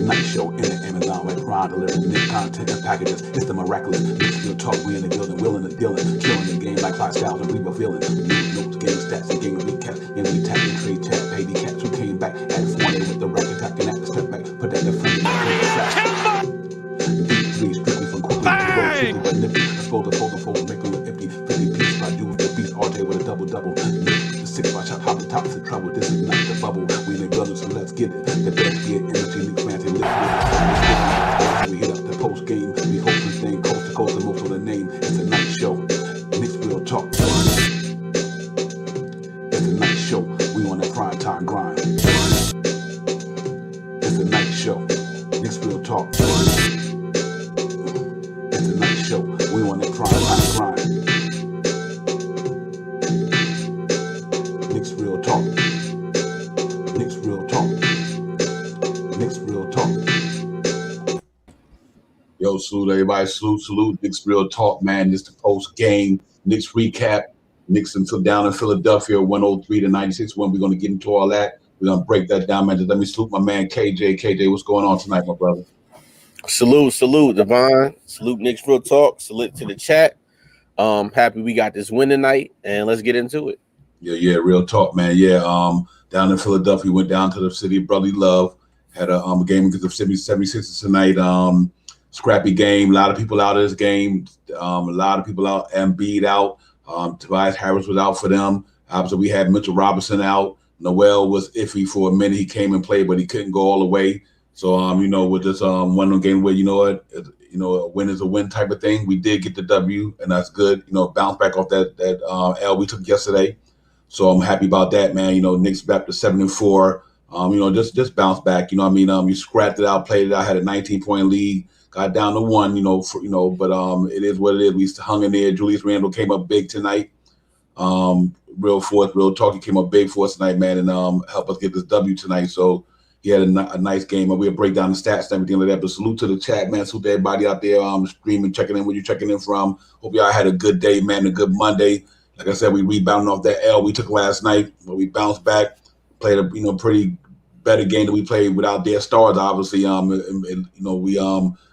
night show in the Amazon web Prime, delivering new content and packages. It's the miraculous. Real talk, we in the building, willing and dealing, killing the game like lifestyles and we revealing. News, notes, game stats, and game recaps. And we tap and trade chat, pay the cats who came back at 40 with the rack attack and at the step back. Put that in the food and that deep three, strictly from quickly. Bang! But nippy, expose the fold, make them empty. 50 piece by you with the beast, RJ with a double. The 6 by shot, hop the top of trouble. This is not the bubble. We in the building, so let's get it. The best get energy, leak fancy, lift. We hit up the post game. We hope this thing coast to coast, and most of the name. It's a night show. Knicks real talk. It's a night show. We on that prime time grind. It's a night show. Knicks real talk. It's a night show. We on that prime time grind. Knicks real talk. Knicks real talk. Knicks real talk. Yo, salute everybody. Salute. Knicks real talk, man. This the post game. Knicks recap. Knicks until down in Philadelphia, 103 to 96. When we're gonna get into all that. We're gonna break that down, man. Just let me salute my man KJ. KJ, what's going on tonight, my brother? Salute, Devon. Salute, Knicks Real Talk. Salute to the chat. Happy we got this win tonight, and let's get into it. Yeah, real talk, man. Yeah, down in Philadelphia, went down to the city of brotherly love. Had a game against the 76ers tonight. Scrappy game. A lot of people out of this game. A lot of people out. Embiid out. Tobias Harris was out for them. Obviously, we had Mitchell Robinson out. Noel was iffy for a minute. He came and played, but he couldn't go all the way. So, with this one game where, a win is a win type of thing, we did get the W, and that's good. Bounce back off that L we took yesterday. So I'm happy about that, man. Knicks back to 7-4. Just bounce back. You scrapped it out, played it out, had a 19-point lead, got down to 1. But it is what it is. We hung in there. Julius Randle came up big tonight. Real talk. He came up big for us tonight, man, and helped us get this W tonight. So he had a nice game, and we'll break down the stats and everything like that. But salute to the chat, man. Salute to everybody out there streaming, checking in where you checking in from. Hope y'all had a good day, man, a good Monday. Like I said, we rebounded off that L we took last night, but we bounced back, played a pretty better game than we played without their stars, obviously. We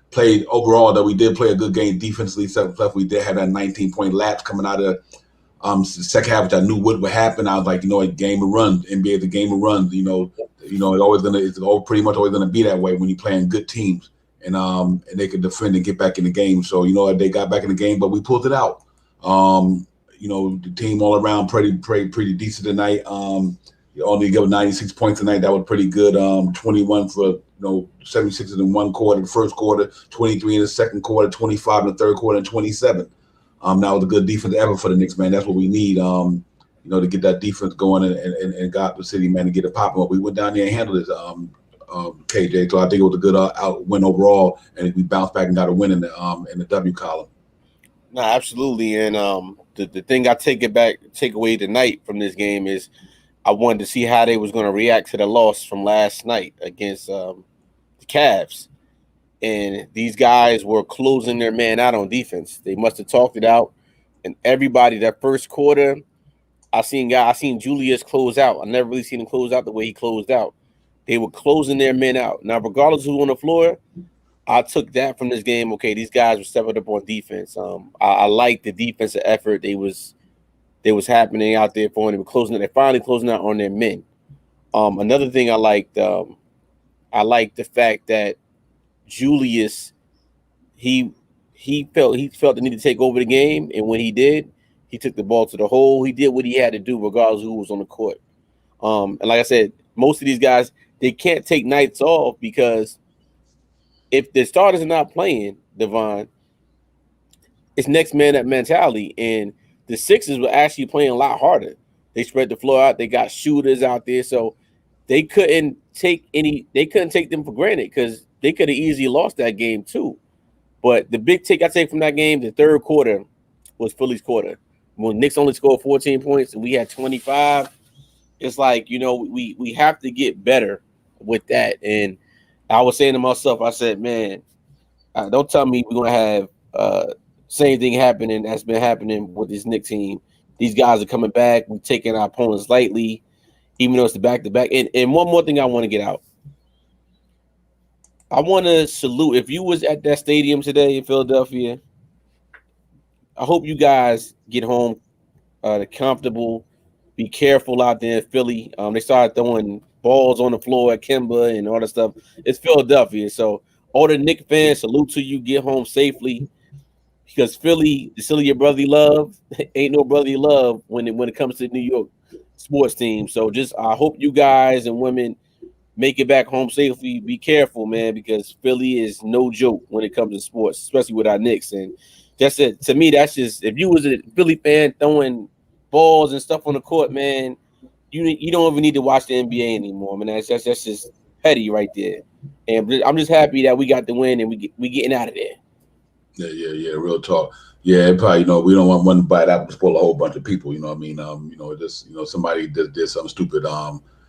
played overall that we did play a good game defensively. Plus, we did have that 19-point lapse coming out of the second half, which I knew would happen. I was like, a game of runs. NBA is a game of runs. It's pretty much always gonna be that way when you're playing good teams, and they can defend and get back in the game. So they got back in the game, but we pulled it out. The team all around pretty decent tonight. Only give 96 points tonight. That was pretty good. 21 for 76ers in one quarter, the first quarter, 23 in the second quarter, 25 in the third quarter, and 27. That was a good defense ever for the Knicks, man. That's what we need, to get that defense going and got the city, man, to get it popping up. We went down there and handled this, KJ. So I think it was a good win overall, and we bounced back and got a win in the W column. No, absolutely. And the thing I take away tonight from this game is I wanted to see how they was going to react to the loss from last night against the Cavs. And these guys were closing their man out on defense. They must have talked it out. And everybody, that first quarter, I seen Julius close out. I never really seen him close out the way he closed out. They were closing their men out. Now, regardless of who's on the floor, I took that from this game. Okay, these guys were stepping up on defense. I like the defensive effort they was happening out there for them. They were closing. They're finally closing out on their men. Another thing I liked, I liked the fact that Julius, he felt the need to take over the game, and when he did, he took the ball to the hole. He did what he had to do, regardless of who was on the court. And like I said, most of these guys, they can't take nights off because if the starters are not playing, Devon, it's next man up mentality. And the Sixers were actually playing a lot harder. They spread the floor out. They got shooters out there, so they couldn't take them for granted because they could have easily lost that game too. But the big take I take from that game, the third quarter, was Philly's quarter. When Knicks only scored 14 points and we had 25, it's like, we have to get better with that. And I was saying to myself, I said, man, don't tell me we're going to have same thing happening that's been happening with this Knicks team. These guys are coming back. We're taking our opponents lightly, even though it's the back-to-back. And one more thing I want to get out. I want to salute. If you was at that stadium today in Philadelphia, I hope you guys get home comfortable. Be careful out there in Philly. They started throwing balls on the floor at Kimba and all that stuff. It's Philadelphia, so all the Knicks fans, salute to you. Get home safely because Philly, the city your brotherly love, ain't no brotherly love when it comes to New York sports teams. So just I hope you guys and women make it back home safely. Be careful, man, because Philly is no joke when it comes to sports, especially with our Knicks. And that's it. To me, that's just if you was a Philly fan throwing balls and stuff on the court, man, you don't even need to watch the NBA anymore, man. That's just petty right there. And I'm just happy that we got the win and we getting out of there. Yeah. Real talk. Yeah, it probably, we don't want one bite out to spoil a whole bunch of people. You know what I mean? Just somebody did something stupid.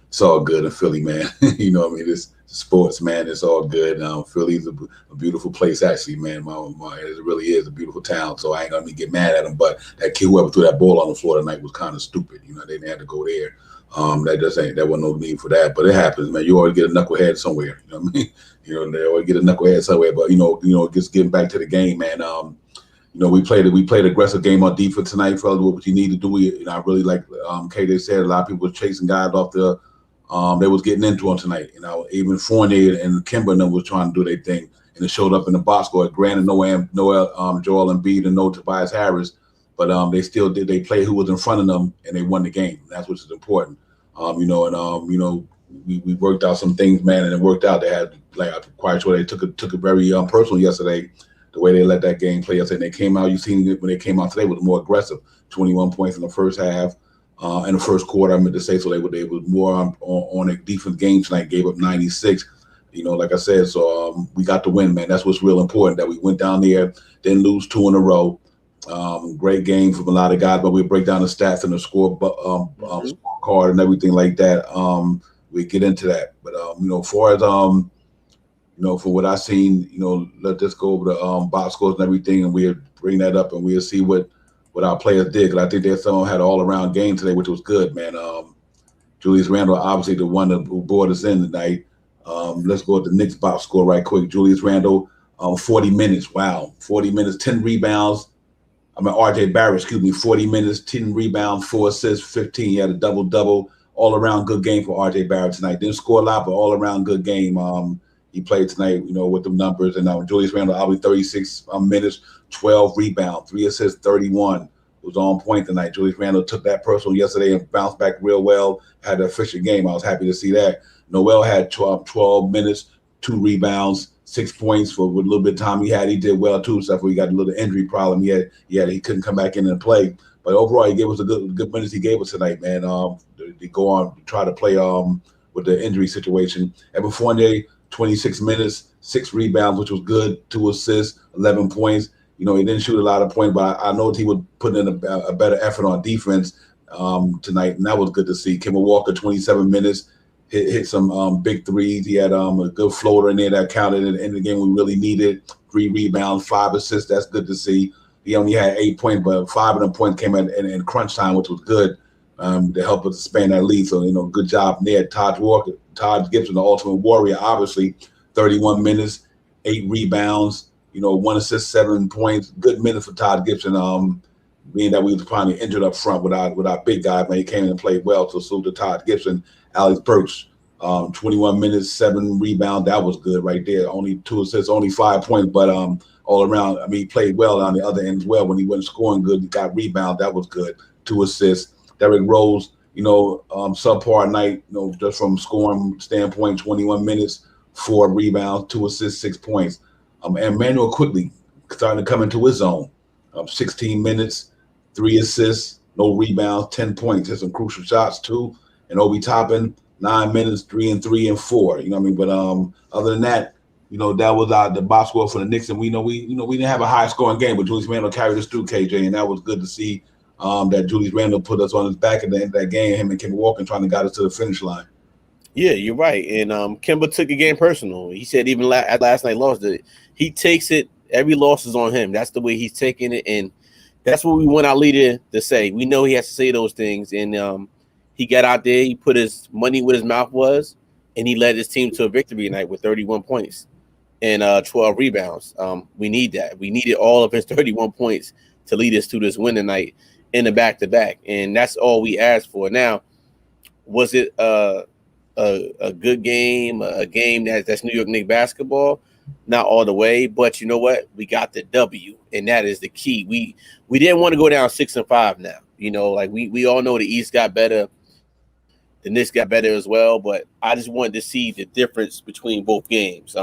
It's all good in Philly, man. You know what I mean? It's sports, man. It's all good. Philly's a beautiful place, actually, man. It really is a beautiful town. So I ain't gonna get mad at them. But that kid, whoever threw that ball on the floor tonight, was kind of stupid. They didn't have to go there. That wasn't no need for that. But it happens, man. You always get a knucklehead somewhere. You know what I mean? They always get a knucklehead somewhere. But just getting back to the game, man. We played aggressive game on defense tonight, fellas. What you need to do, I really like KD said. A lot of people were chasing guys off the. They was getting into them tonight. Even Fournier and Kimber and them was trying to do their thing, and it showed up in the box score. Granted, no Joel Embiid and no Tobias Harris, but they still did. They played who was in front of them, and they won the game. That's what is important. We worked out some things, man, and it worked out. They had I'm quite sure they took it very personal yesterday. The way they let that game play yesterday, and they came out. You seen it when they came out today was more aggressive. 21 points in the first half. In the first quarter, I meant to say, so they were more on a defense game tonight. Gave up 96. Like I said, so we got the win, man. That's what's real important. That we went down there, didn't lose 2 in a row. Great game from a lot of guys, but we break down the stats and the scorecard and everything like that. We get into that, but far as for what I seen, let us go over the box scores and everything, and we'll bring that up and we'll see what our players did. Because I think they some had an all-around game today, which was good, man. Julius Randle, obviously the one who brought us in tonight. Let's go with the Knicks box score right quick. Julius Randle, 40 minutes. Wow, 40 minutes, 10 rebounds. RJ Barrett, 40 minutes, 10 rebounds, 4 assists, 15. He had a double-double. All-around good game for RJ Barrett tonight. Didn't score a lot, but all-around good game. He played tonight, with the numbers. And Julius Randle, obviously 36 minutes, 12 rebounds, 3 assists, 31. Was on point tonight. Julius Randle took that personal yesterday and bounced back real well. Had an efficient game. I was happy to see that. Noel had 12 minutes, 2 rebounds, 6 points for what little bit of time he had. He did well too, except for he got a little injury problem. He couldn't come back in and play. But overall, he gave us a good minutes he gave us tonight, man. They go on to try to play with the injury situation. Evan Fournier, 26 minutes, 6 rebounds, which was good, 2 assists, 11 points. He didn't shoot a lot of points, but I know he would put in a better effort on defense tonight, and that was good to see. Kemba Walker, 27 minutes, hit some big threes. He had a good floater in there that counted in the game we really needed. 3 rebounds, 5 assists. That's good to see. He only had 8 points, but 5 of them points came in crunch time, which was good to help us expand that lead. So, good job there. Todd Gibson, the ultimate warrior, obviously, 31 minutes, 8 rebounds, 1 assist, 7 points. Good minutes for Todd Gibson. Being that we was probably injured up front with our big guy, man, he came in and played well. So salute to Todd Gibson. Alex Burks, 21 minutes, 7 rebounds. That was good right there. Only 2 assists, only 5 points, but all around, he played well on the other end as well. When he wasn't scoring good, he got rebound. That was good. 2 assists. Derrick Rose, subpar night, just from scoring standpoint, 21 minutes, 4 rebounds, 2 assists, 6 points. And Manuel quickly starting to come into his zone. 16 minutes, 3 assists, no rebounds, 10 points. Hit some crucial shots too. And Obi Toppin, 9 minutes, 3 and 3 and 4. But other than that, that was the box score for the Knicks. And we didn't have a high scoring game, but Julius Randle carried us through, KJ, and that was good to see. That Julius Randle put us on his back at the end of that game. Him and Kemba Walker trying to guide us to the finish line. Yeah, you're right. And Kemba took the game personal. He said even at last night lost it. He takes it. Every loss is on him. That's the way he's taking it, and that's what we want our leader to say. We know he has to say those things, and he got out there. He put his money where his mouth was, and he led his team to a victory tonight with 31 points. and 12 rebounds. We need that. We needed all of his 31 points to lead us to this win tonight in the back-to-back, and that's all we asked for. Now, was it a good game, a game that's New York Knicks basketball? Not all the way, but you know what? We got the W, and that is the key. We didn't want to go down 6-5 now. You know, like we all know the East got better, the Knicks got better as well, but I just wanted to see the difference between both games.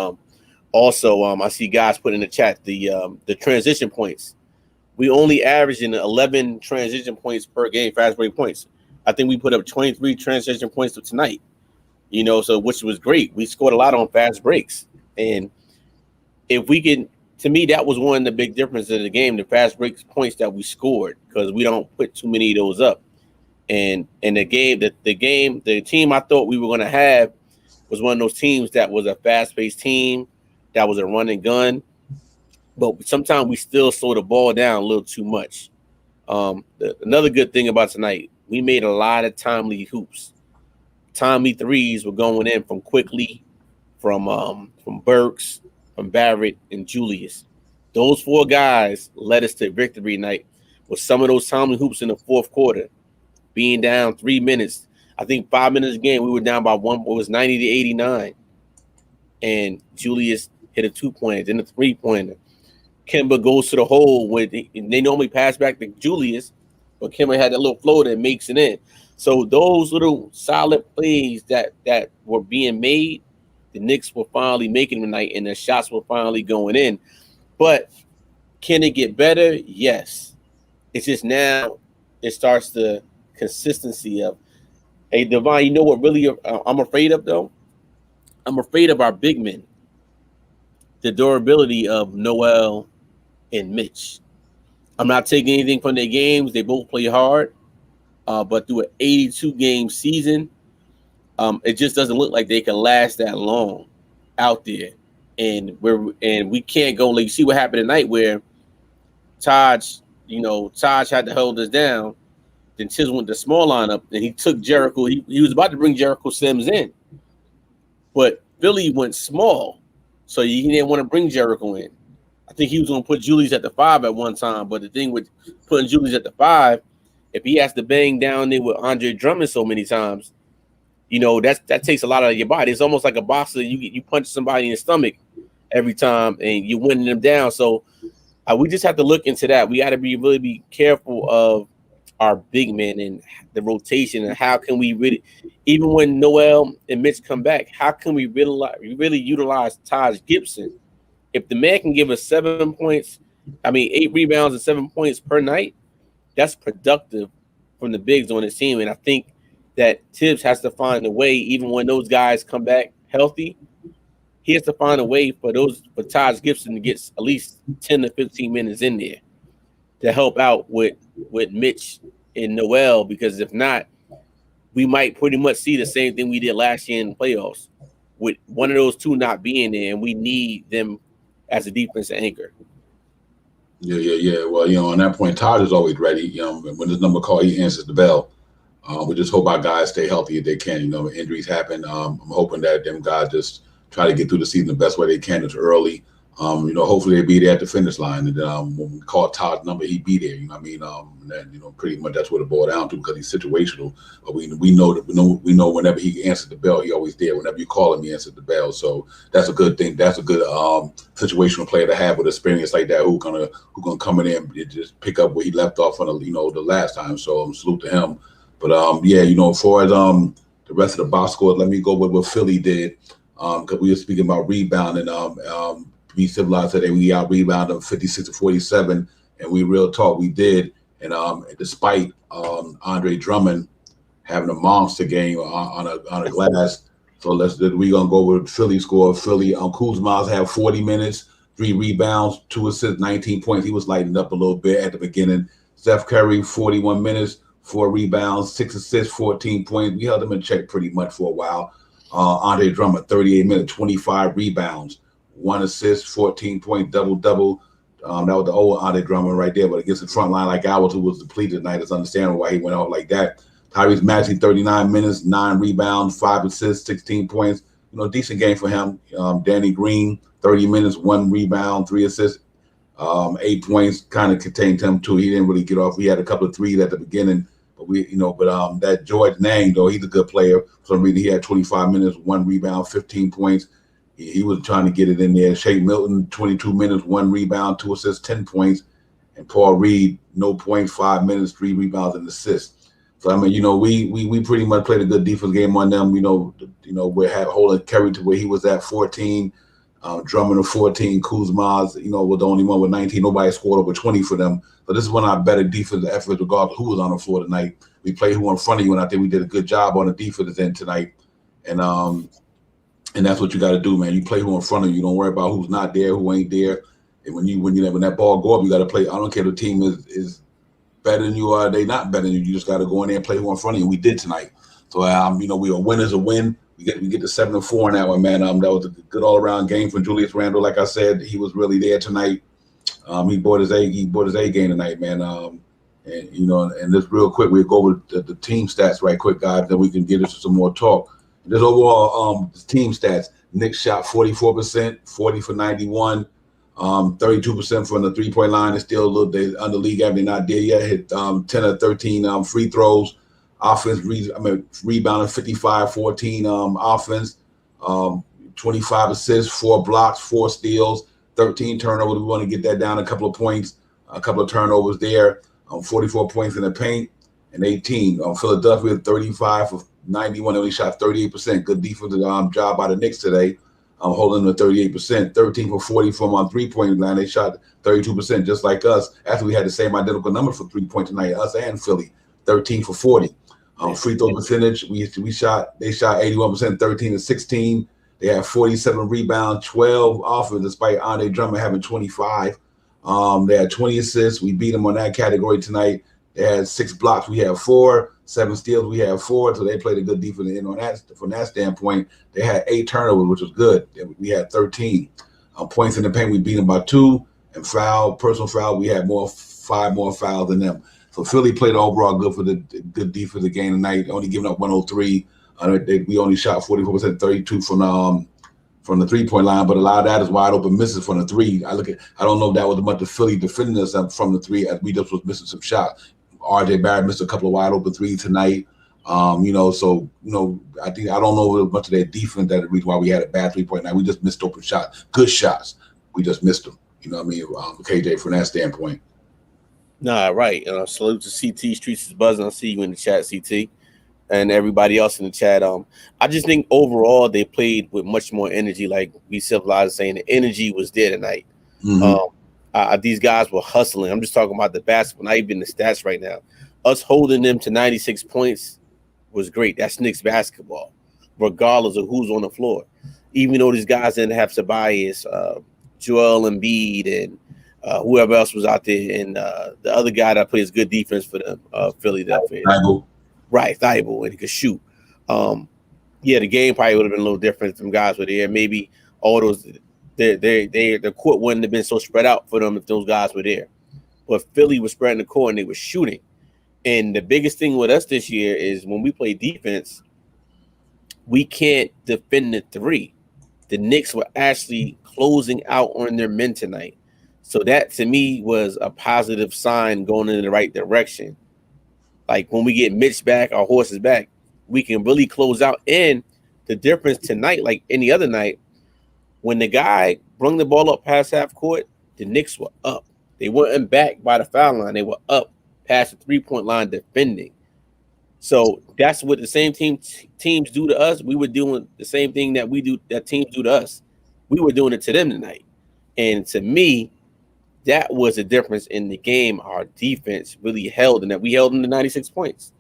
Also, I see guys put in the chat the transition points. We only averaged in 11 transition points per game, fast break points. I think we put up 23 transition points tonight. You know, so which was great. We scored a lot on fast breaks, and if we can, to me, that was one of the big differences of the game, the fast break points that we scored, because we don't put too many of those up. And the team I thought we were going to have was one of those teams that was a fast-paced team, that was a run and gun, but sometimes we still slow the ball down a little too much. Another good thing about tonight, we made a lot of timely hoops. Timely threes were going in from Quickly, from Burks, from Barrett, and Julius. Those four guys led us to victory night with some of those timely hoops in the fourth quarter. Being down 3 minutes, I think 5 minutes a game, we were down by one. It was 90-89, and Julius hit a 2-pointer, then a 3-pointer. Kemba goes to the hole when they normally pass back to Julius, but Kemba had that little floater that makes it in. So those little solid plays that were being made, the Knicks were finally making tonight, and the shots were finally going in. But can it get better? Yes. It's just now it starts the consistency of, hey, Devon, you know what really I'm afraid of, though? I'm afraid of our big men, the durability of Noel and Mitch. I'm not taking anything from their games. They both play hard, but through an 82-game season, it just doesn't look like they can last that long out there. And we can't go, like, you see what happened tonight where Taj had to hold us down. Then Tiz went to small lineup, and he took Jericho. He was about to bring Jericho Sims in, but Philly went small, so he didn't want to bring Jericho in. I think he was going to put Julius at the 5 at one time, but the thing with putting Julius at the 5, if he has to bang down there with Andre Drummond so many times, you know, that takes a lot out of your body. It's almost like a boxer. You punch somebody in the stomach every time, and you're winning them down. So we just have to look into that. We got to really be careful of our big men and the rotation, and how can we really, even when Noel and Mitch come back, how can we really utilize Taj Gibson? If the man can give us 7 points, 8 rebounds and 7 points per night, that's productive from the bigs on his team. And I think that Tibbs has to find a way, even when those guys come back healthy, he has to find a way for Taj Gibson to get at least 10 to 15 minutes in there to help out with Mitch and Noel, because if not, we might pretty much see the same thing we did last year in the playoffs, with one of those two not being there, and we need them as a defensive anchor. Yeah. Well, you know, on that point, Todd is always ready. You know, when his number call, he answers the bell. We just hope our guys stay healthy if they can. You know, injuries happen. I'm hoping that them guys just try to get through the season the best way they can. It's early. You know, hopefully they be there at the finish line. And then when we call Todd's number, he'd be there. You know what I mean? And then, you know, pretty much that's what it boiled down to, because he's situational. But we know whenever he answers the bell, he always there. Whenever you call him, he answers the bell. So that's a good thing. That's a good situational player to have with experience like that, who gonna come in and just pick up where he left off on the last time. So salute to him. But yeah, you know, as far as the rest of the box scores, let me go with what Philly did, because we were speaking about rebounding. Be civilized today. We out rebounded 56-47, and we real talk we did. And despite Andre Drummond having a monster game on a glass, so we gonna go with Philly score. Philly, Kuzma's had 40 minutes, 3 rebounds, 2 assists, 19 points. He was lighting up a little bit at the beginning. Steph Curry, 41 minutes, 4 rebounds, 6 assists, 14 points. We held him in check pretty much for a while. Andre Drummond, 38 minutes, 25 rebounds. 1 assist, 14-point double-double. That was the old Andre Drummond right there. But against the front line like ours, who was depleted tonight, it's understandable why he went off like that. Tyrese Maxey, 39 minutes, 9 rebounds, 5 assists, 16 points. decent game for him. Danny Green, 30 minutes, 1 rebound, 3 assists, 8 points, kind of contained him too. He didn't really get off. We had a couple of threes at the beginning, but that George Nang, though, he's a good player. For some reason, he had 25 minutes, 1 rebound, 15 points. He was trying to get it in there. Shake Milton, 22 minutes, 1 rebound, 2 assists, 10 points. And Paul Reed, no points, 5 minutes, 3 rebounds and assists. So I mean, we pretty much played a good defense game on them. We had holding Kerry to where he was at 14, Drummond of 14, Kuzma's, was the only one with 19. Nobody scored over 20 for them. So this is one of our better defensive efforts, regardless of who was on the floor tonight. We played who in front of you, and I think we did a good job on the defense end tonight. And that's what you got to do, man. You play who in front of you. Don't worry about who's not there, who ain't there. And when that ball go up, you got to play. I don't care if the team is better than you or they not better than you. You just got to go in there and play who in front of you. And we did tonight. So we are winners a win. We get to 7-4 in that one, man. That was a good all around game for Julius Randle. Like I said, he was really there tonight. He bought his A game tonight, man. And just real quick, we'll go over the team stats right quick, guys. Then we can get into some more talk. Just overall team stats. Knicks shot 44%, 40 for 91, 32% from the 3-point line. It's still a little bit under league average. They're not there yet. Hit 10 of 13 free throws. Offense, rebounding 55-14 offense. 25 assists, 4 blocks, 4 steals, 13 turnovers. We want to get that down a couple of points, a couple of turnovers there. 44 points in the paint and 18. Philadelphia, 35 for 91, only shot 38%. Good defensive job by the Knicks today, holding the 38%. 13 for 40 from on 3-point line. They shot 32%, just like us. After we had the same identical number for 3-point tonight, us and Philly, 13 for 40. Free throw percentage, they shot 81%, 13 to 16. They had 47 rebounds, 12 offense, despite Andre Drummond having 25. They had 20 assists. We beat them on that category tonight. They had 6 blocks. We had 4. 7 steals. We had 4. So they played a good defense on that. From that standpoint, they had 8 turnovers, which was good. We had 13 points in the paint. We beat them by 2. And personal foul, we had 5 more fouls than them. So Philly played overall good for the good defensive game tonight. Only giving up 103. We only shot 44%, 32 from the 3-point line, but a lot of that is wide open misses from the 3. I don't know if that was much of Philly defending us from the 3, as we just was missing some shots. RJ Barrett missed a couple of wide open 3s tonight. I think I don't know much of their defense that the reason why we had a bad 3-point night. We just missed open shots, good shots. We just missed them. You know what I mean? KJ, from that standpoint. Nah, right. Salute to CT. Streets is buzzing. I see you in the chat, CT, and everybody else in the chat. I just think overall they played with much more energy. Like we civilized saying, the energy was there tonight. Mm-hmm. These guys were hustling. I'm just talking about the basketball, not even the stats right now. Us holding them to 96 points was great. That's Knicks basketball, regardless of who's on the floor. Even though these guys didn't have Tobias, Joel Embiid, and whoever else was out there, and the other guy that plays good defense for them, Philadelphia. Right, Thibault, and he could shoot. The game probably would have been a little different if some guys were there. Maybe all those, the court wouldn't have been so spread out for them if those guys were there. But Philly was spreading the court and they were shooting. And the biggest thing with us this year is when we play defense, we can't defend the 3. The Knicks were actually closing out on their men tonight. So that, to me, was a positive sign going in the right direction. Like, when we get Mitch back, our horses back, we can really close out. And the difference tonight, like any other night, when the guy brung the ball up past half court, the Knicks were up. They weren't back by the foul line. They were up past the 3-point line defending. So that's what the same teams do to us. We were doing the same thing that teams do to us. We were doing it to them tonight. And to me, that was the difference in the game. Our defense really held, and that we held them to 96 points.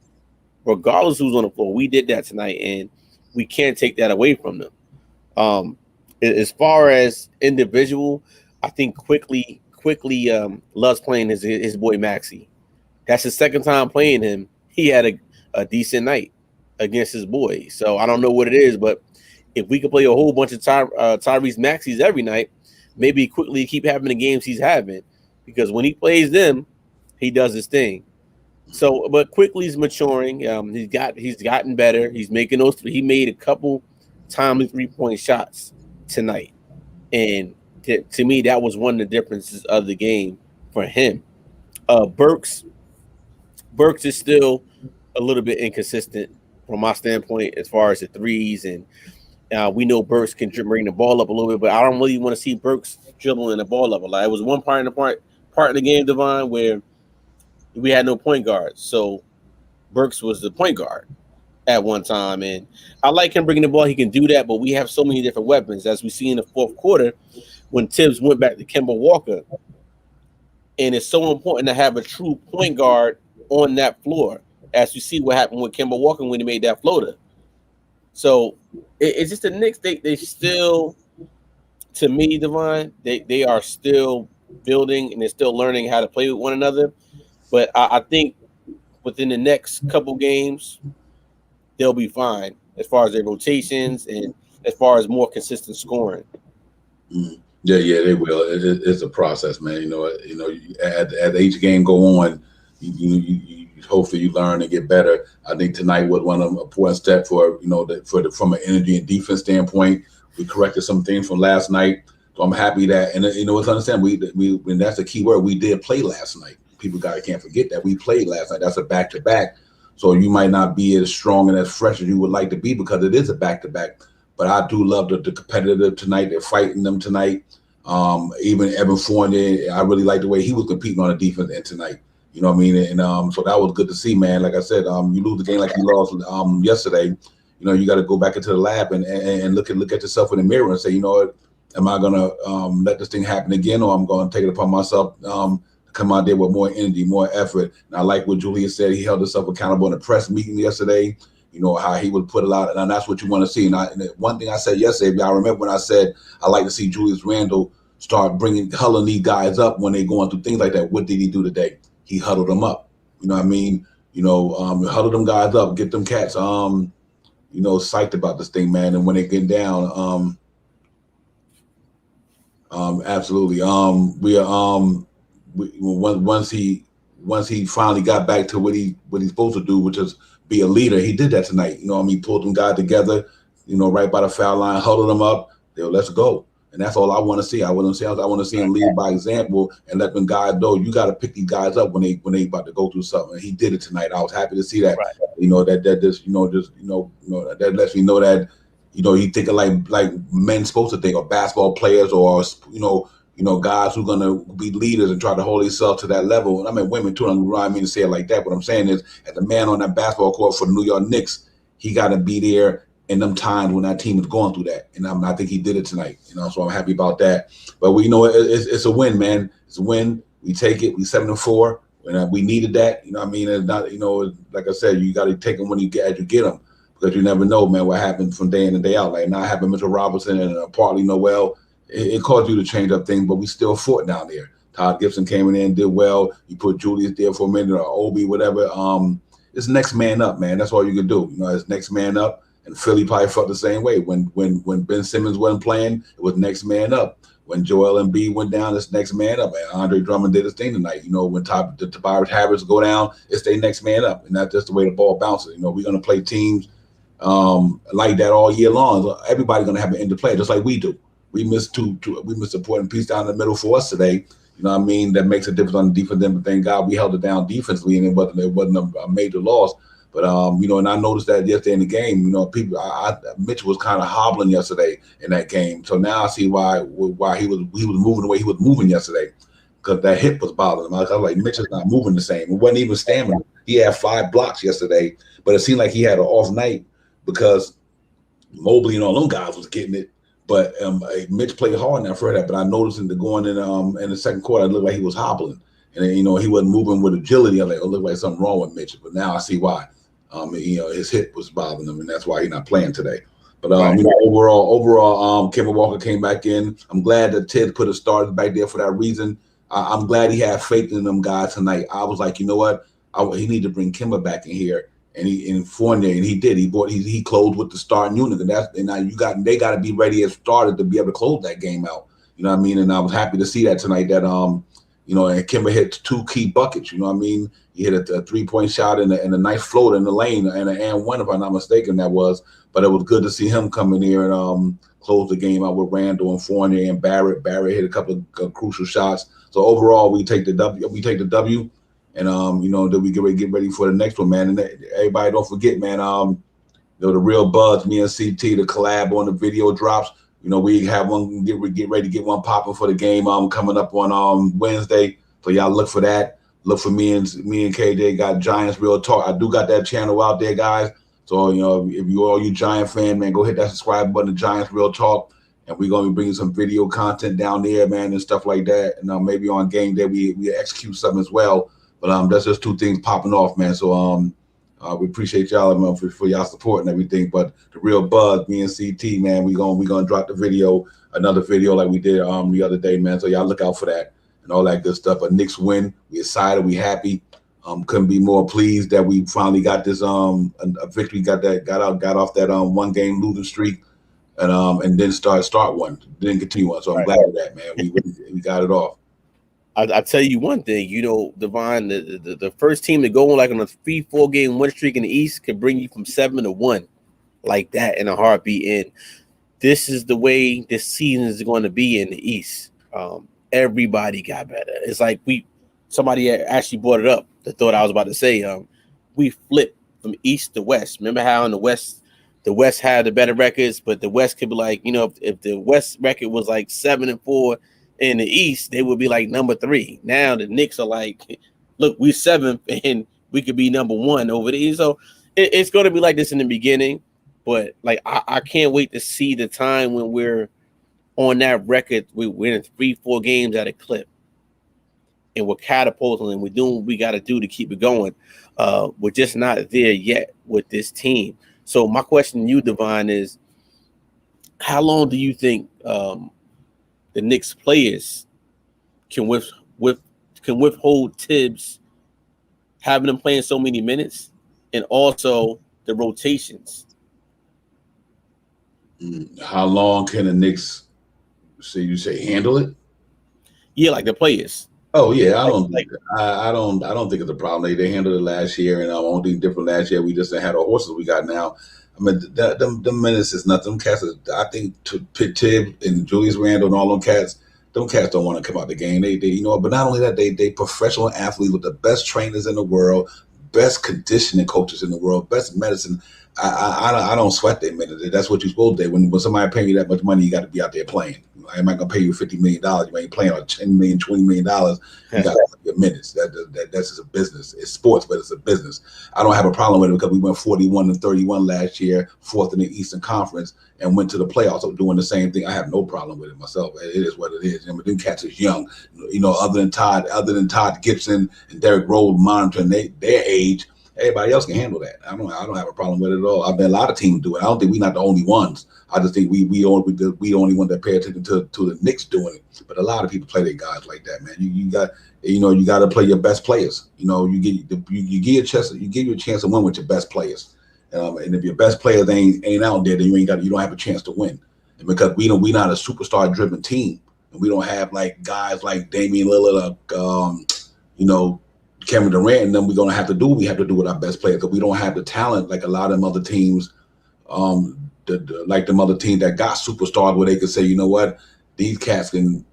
Regardless who's on the floor, we did that tonight, and we can't take that away from them. As far as individual, I think quickly loves playing his boy Maxey. That's his second time playing him. He had a decent night against his boy. So I don't know what it is, but if we could play a whole bunch of Tyrese Maxey's every night, maybe quickly keep having the games he's having, because when he plays them, he does his thing. So, but quickly he's maturing. He's gotten better. He's making those 3. He made a couple timely 3-point shots tonight. And to me, that was one of the differences of the game for him. Burks is still a little bit inconsistent from my standpoint as far as the threes, and we know Burks can bring the ball up a little bit, but I don't really want to see Burks dribbling the ball up a lot. It was one part of the game, Devon, where we had no point guard, so Burks was the point guard at one time, and I like him bringing the ball. He can do that, but we have so many different weapons, as we see in the fourth quarter when Tibbs went back to Kemba Walker. And it's so important to have a true point guard on that floor, as you see what happened with Kemba Walker when he made that floater. So it's just the Knicks. They still, to me, Devon, they are still building and they're still learning how to play with one another. But I think within the next couple games, they'll be fine as far as their rotations and as far as more consistent scoring. Mm. Yeah, they will. It's a process, man. As each game go on, you hopefully you learn and get better. I think tonight was one of them important step for from an energy and defense standpoint. We corrected some things from last night, so I'm happy that it's understand we and that's the key word. We did play last night. People can't forget that we played last night. That's a back-to-back. So you might not be as strong and as fresh as you would like to be because it is a back-to-back. But I do love the competitive tonight. They're fighting them tonight. Even Evan Fournier, I really like the way he was competing on the defense end tonight. You know what I mean? And so that was good to see, man. Like I said, you lose the game like you lost yesterday. You got to go back into the lab and look at yourself in the mirror and say, you know what, am I gonna let this thing happen again, or I'm going to take it upon myself to come out there with more energy, more effort. And I like what Julius said. He held himself accountable in the press meeting yesterday. How he would put it out, and that's what you want to see. And one thing I said yesterday, I remember when I said I like to see Julius Randle start huddling these guys up when they're going through things like that. What did he do today? He huddled them up. You know what I mean? Huddle them guys up, get them cats, psyched about this thing, man. And when they get down, absolutely. Once he finally got back to what he's supposed to do, which is be a leader, he did that tonight. Pulled them guys together, right by the foul line, huddled them up. Let's go. And that's all I want to see. I want to see him lead by example and let them guys know you got to pick these guys up when they about to go through something. And he did it tonight. I was happy to see that. Right. That lets me know that he thinking like men supposed to think, or basketball players, or guys who are gonna be leaders and try to hold themselves to that level. And I mean women too. I don't mean to say it like that. What I'm saying is, as a man on that basketball court for the New York Knicks, he got to be there in them times when that team is going through that. And I think he did it tonight. So I'm happy about that. But it's a win, man. It's a win. We take it. We 7-4. And we needed that. It's not. Like I said, you got to take them when you get them, because you never know, man, what happens from day in and day out. Like now having Mitchell Robinson and partly Noel. It caused you to change up things, but we still fought down there. Todd Gibson came in and did well. You put Julius there for a minute, or Obi, whatever. It's next man up, man. That's all you can do. It's next man up. And Philly probably felt the same way. When Ben Simmons wasn't playing, it was next man up. When Joel Embiid went down, it's next man up. And Andre Drummond did his thing tonight. When Tobias Harris go down, it's their next man up. And that's just the way the ball bounces. We're going to play teams like that all year long. Everybody's going to have an end to play, just like we do. We missed we missed a important piece down the middle for us today. That makes a difference on the defense. But thank God we held it down defensively, and it wasn't a major loss. But and I noticed that yesterday in the game, Mitchell was kind of hobbling yesterday in that game. So now I see why he was moving the way he was moving yesterday, because that hip was bothering him. I was like, Mitchell's not moving the same. It wasn't even stamina. He had 5 blocks yesterday, but it seemed like he had an off night because Mobley and all them guys was getting it. But Mitch played hard now for that. But I noticed going in the second quarter, it looked like he was hobbling, and he wasn't moving with agility. I was like, it looked like something wrong with Mitch. But now I see why. His hip was bothering him, and that's why he's not playing today. But overall, Kemba Walker came back in. I'm glad that Ted put a starter back there for that reason. I'm glad he had faith in them guys tonight. I was like, you know what? He need to bring Kemba back in here. And he Fournier, and he did. He closed with the starting unit, and now they got to be ready as starters to be able to close that game out. You know what I mean? And I was happy to see that tonight. That You know, and Kimber hit 2 key buckets. You know what I mean? He hit a 3-point shot and a nice floater in the lane and one, if I'm not mistaken, that was. But it was good to see him come in here and close the game out with Randle and Fournier and Barrett. Barrett hit a couple of crucial shots. So overall, we take the W. And you know, then we get ready for the next one, man. And everybody, don't forget, man. You know, the real buzz, me and CT, the collab on the video drops. You know, we have one, get ready to get one popping for the game coming up on Wednesday. So y'all look for that. Look for me and KJ got Giants Real Talk. I do got that channel out there, guys. So, you know, if you all you Giant fan, man, go hit that subscribe button to Giants Real Talk. And we're going to be bringing some video content down there, man, and stuff like that. And maybe on game day we execute something as well. But that's just 2 things popping off, man. So we appreciate y'all for y'all support and everything. But the real buzz, me and CT, man, we gonna drop the video, another video like we did the other day, man. So y'all look out for that and all that good stuff. But Knicks win, we excited, we happy. Couldn't be more pleased that we finally got this a victory, got off that 1-game losing streak, and then start one, didn't continue one. So I'm glad with that, man. We got it off. I tell you one thing, you know, Devon, the first team to go on like on a 3-4 game win streak in the East could bring you from 7 to 1 like that in a heartbeat. And this is the way this season is going to be in the East. Everybody got better. It's like somebody actually brought it up. The thought I was about to say, we flipped from East to West. Remember how in the West had the better records, but the West could be like, you know, if the West record was like 7-4. In the East, they would be like number 3. Now the Knicks are like, look, we're 7th and we could be number 1 over there. So it's going to be like this in the beginning, but like I can't wait to see the time when we're on that record. We're winning 3-4 games at a clip, and we're catapulting and we're doing what we got to do to keep it going. We're just not there yet with this team. So my question to you, Devon, is how long do you think the Knicks players can withhold Tibbs having them playing so many minutes, and also the rotations? How long can the Knicks handle it? Yeah, like the players. Oh yeah, I don't think it's a problem. They handled it last year, and I won't do different last year. We just had our horses we got now. I mean, them minutes is nothing. Them cats, I think, to Tibb and Julius Randle and all them cats don't want to come out the game. They you know, but not only that, they professional athletes with the best trainers in the world, best conditioning coaches in the world, best medicine. I don't sweat their minutes. That's what you're supposed to do. When somebody paying you that much money, you got to be out there playing. I'm not gonna pay you $50 million. You ain't playing on $10 million, $20 million. You got your minutes. That's just a business. It's sports, but it's a business. I don't have a problem with it because we went 41-31 last year, 4th in the Eastern Conference, and went to the playoffs. So doing the same thing. I have no problem with it myself. It is what it is. I mean, them cats is young. You know, other than Todd Gibson and Derrick Rose monitoring their age. Everybody else can handle that. I don't have a problem with it at all. I've been a lot of teams do it. I don't think we're not the only ones. I just think we the only one that pay attention to the Knicks doing it. But a lot of people play their guys like that, man. You got to play your best players. You know, you give you a chance to win with your best players. And if your best players ain't out there, then you don't have a chance to win. And because we not a superstar driven team, and we don't have like guys like Damian Lillard, you know, Kevin Durant, and then we're gonna have to do what we have to do with our best players because we don't have the talent like a lot of them other teams, like them other teams that got superstars where they could say, you know what, these cats can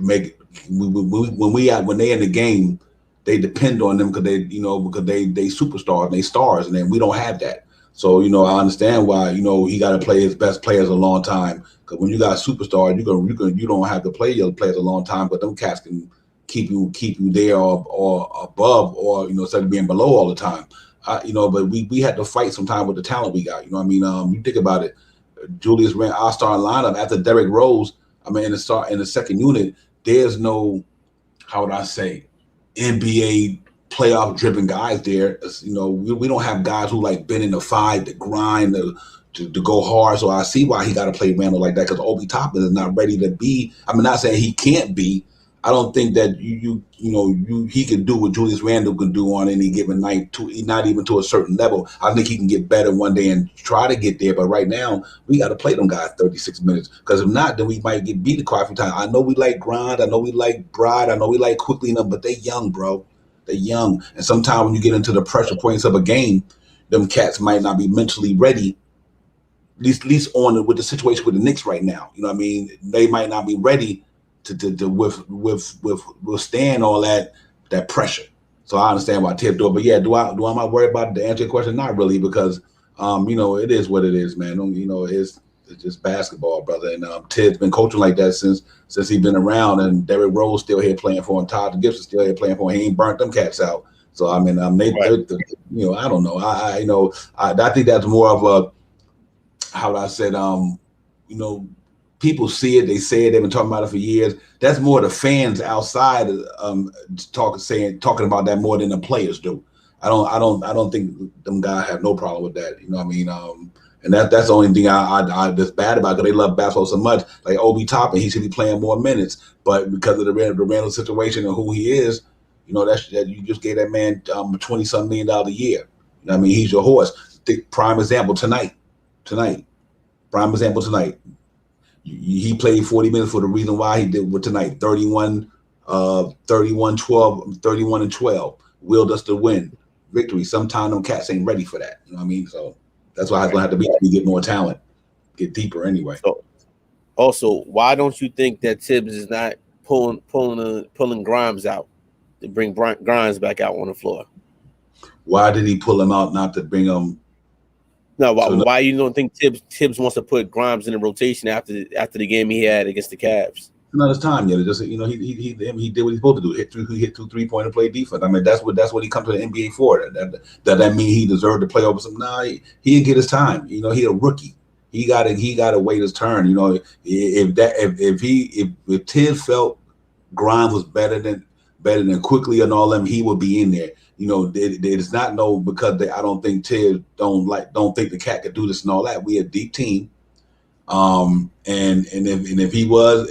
make when they in the game, they depend on them because they superstars and they stars, and then we don't have that. So you know, I understand why he got to play his best players a long time because when you got superstars, you don't have to play your players a long time, but them cats can keep you there or above or instead of being below all the time. But we had to fight sometime with the talent we got. You think about it. Julius Randle, our starting lineup after Derrick Rose. I mean, in the second unit, there's no, how would I say, NBA playoff driven guys there. We don't have guys who like been in the fight, to grind, to go hard. So I see why he got to play Randle like that because Obi Toppin is not ready to be. I'm not saying he can't be. I don't think that he can do what Julius Randle can do on any given night. Not even to a certain level. I think he can get better one day and try to get there. But right now, we got to play them guys 36 minutes, because if not, then we might get beat quite a few times. I know we like Grind. I know we like Bride. I know we like Quickly enough, but they young, bro. They're young, and sometimes when you get into the pressure points of a game, them cats might not be mentally ready. At least on with the situation with the Knicks right now. You know what I mean? They might not be ready to withstand all that pressure. So I understand why Tibbs do it. But yeah, do I am I worried about the answer your question? Not really, because it is what it is, man. It's just basketball, brother. And Tibbs been coaching like that since he's been around, and Derrick Rose still here playing for him. Todd Gibson still here playing for him. He ain't burnt them cats out. So I mean, I don't know. I think that's more of a, how I said, people see it, they say it, they've been talking about it for years. That's more the fans outside talking about that more than the players do. I don't think them guys have no problem with that. You know what I mean? And that's the only thing I that's bad about it, because they love basketball so much. Like Obi Toppin, he should be playing more minutes, but because of the Randle situation and who he is, that you just gave that man $20-something million a year. You know what I mean? He's your horse. Prime example tonight. Prime example tonight. He played 40 minutes for the reason why he did with tonight. 31, 12, 31 and 12. Willed us to win. Victory. Sometimes them cats ain't ready for that. You know what I mean? So that's why it's gonna have to be to get more talent, get deeper anyway. So, also, why don't you think that Tibbs is not pulling Grimes out to bring Grimes back out on the floor? Why did he pull him out not to bring him? No, why you don't think Tibbs wants to put Grimes in the rotation after the game he had against the Cavs? Not his time yet. It just he did what he's supposed to do. Hit two 3-pointer, play defense. I mean, that's what he comes to the NBA for. That mean he deserved to play over some? Nah, he didn't get his time. He a rookie. He gotta wait his turn. If Tibbs felt Grimes was better than Quickly and all them, he would be in there. It's not because I don't think Tibbs don't think the cat could do this and all that. We a deep team. And if he was,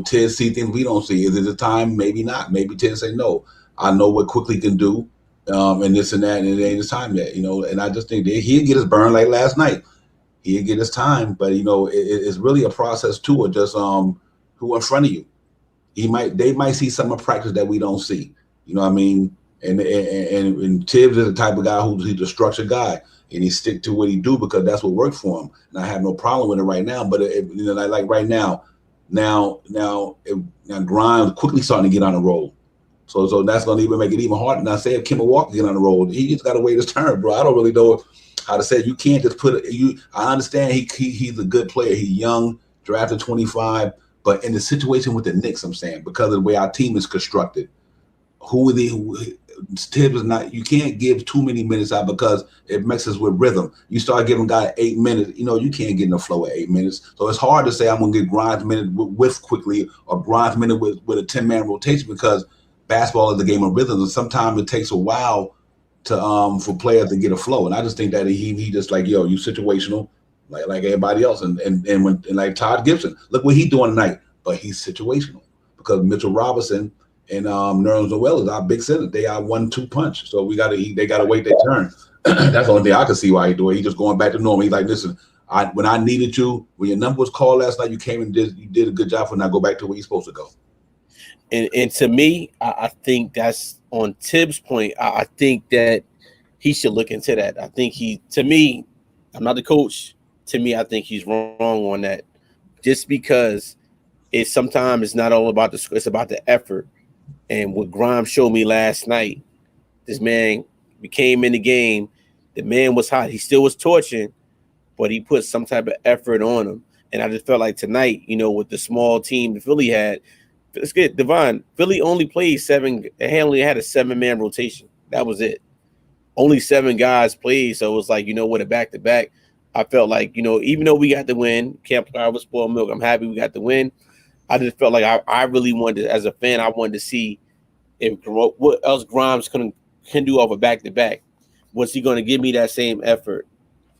Tibbs see things we don't see. Is it the time? Maybe not. Maybe Tibbs say no. I know what Quickly can do, and this and that, and it ain't his time yet. And I just think that he'll get his burn like last night. He'll get his time, but it's really a process too, of just who in front of you. They might see some of practice that we don't see. You know what I mean? And Tibbs is the type of guy he's a structured guy, and he stick to what he do because that's what worked for him. And I have no problem with it right now. But like right now Grimes quickly starting to get on a roll. So that's going to even make it even harder. And I say if Kemba Walker get on the roll, he just got to wait his turn, bro. I don't really know how to say it. You can't just put it. I understand he's a good player. He's young, drafted 25. But in the situation with the Knicks, I'm saying, because of the way our team is constructed, Tibbs is not. You can't give too many minutes out because it messes with rhythm. You start giving guy 8 minutes, you can't get in the flow at 8 minutes. So it's hard to say I'm going to get Grimes minute with Quickly or Grimes minute with a 10-man rotation, because basketball is a game of rhythm, and sometimes it takes a while to for players to get a flow. And I just think that he just like, you situational, like everybody else. And like Todd Gibson, look what he's doing tonight, but he's situational because Mitchell Robinson and Nerlens Noel is our big center. They are 1-2 punch. So they gotta wait their turn. That's the only thing I can see why he do it. He's just going back to normal. He's like, listen, when I needed you, when your number was called last night, you came and you did a good job for now. Go back to where you're supposed to go. And to me, I think that's on Tibbs' point. I think that he should look into that. I think to me, I'm not the coach. To me, I think he's wrong on that. Just because sometimes it's not all about it's about the effort. And what Grimes showed me last night, this man came in the game. The man was hot. He still was torching, but he put some type of effort on him. And I just felt like tonight, with the small team that Philly had, let's get Devon. Philly only played 7. They only had a 7-man rotation. That was it. Only 7 guys played. So it was like, with a back-to-back, I felt like, even though we got the win, can't play with spoiled milk. I'm happy we got the win. I just felt like I really wanted to, as a fan, I wanted to see what else Grimes can do off a back-to-back. Was he going to give me that same effort?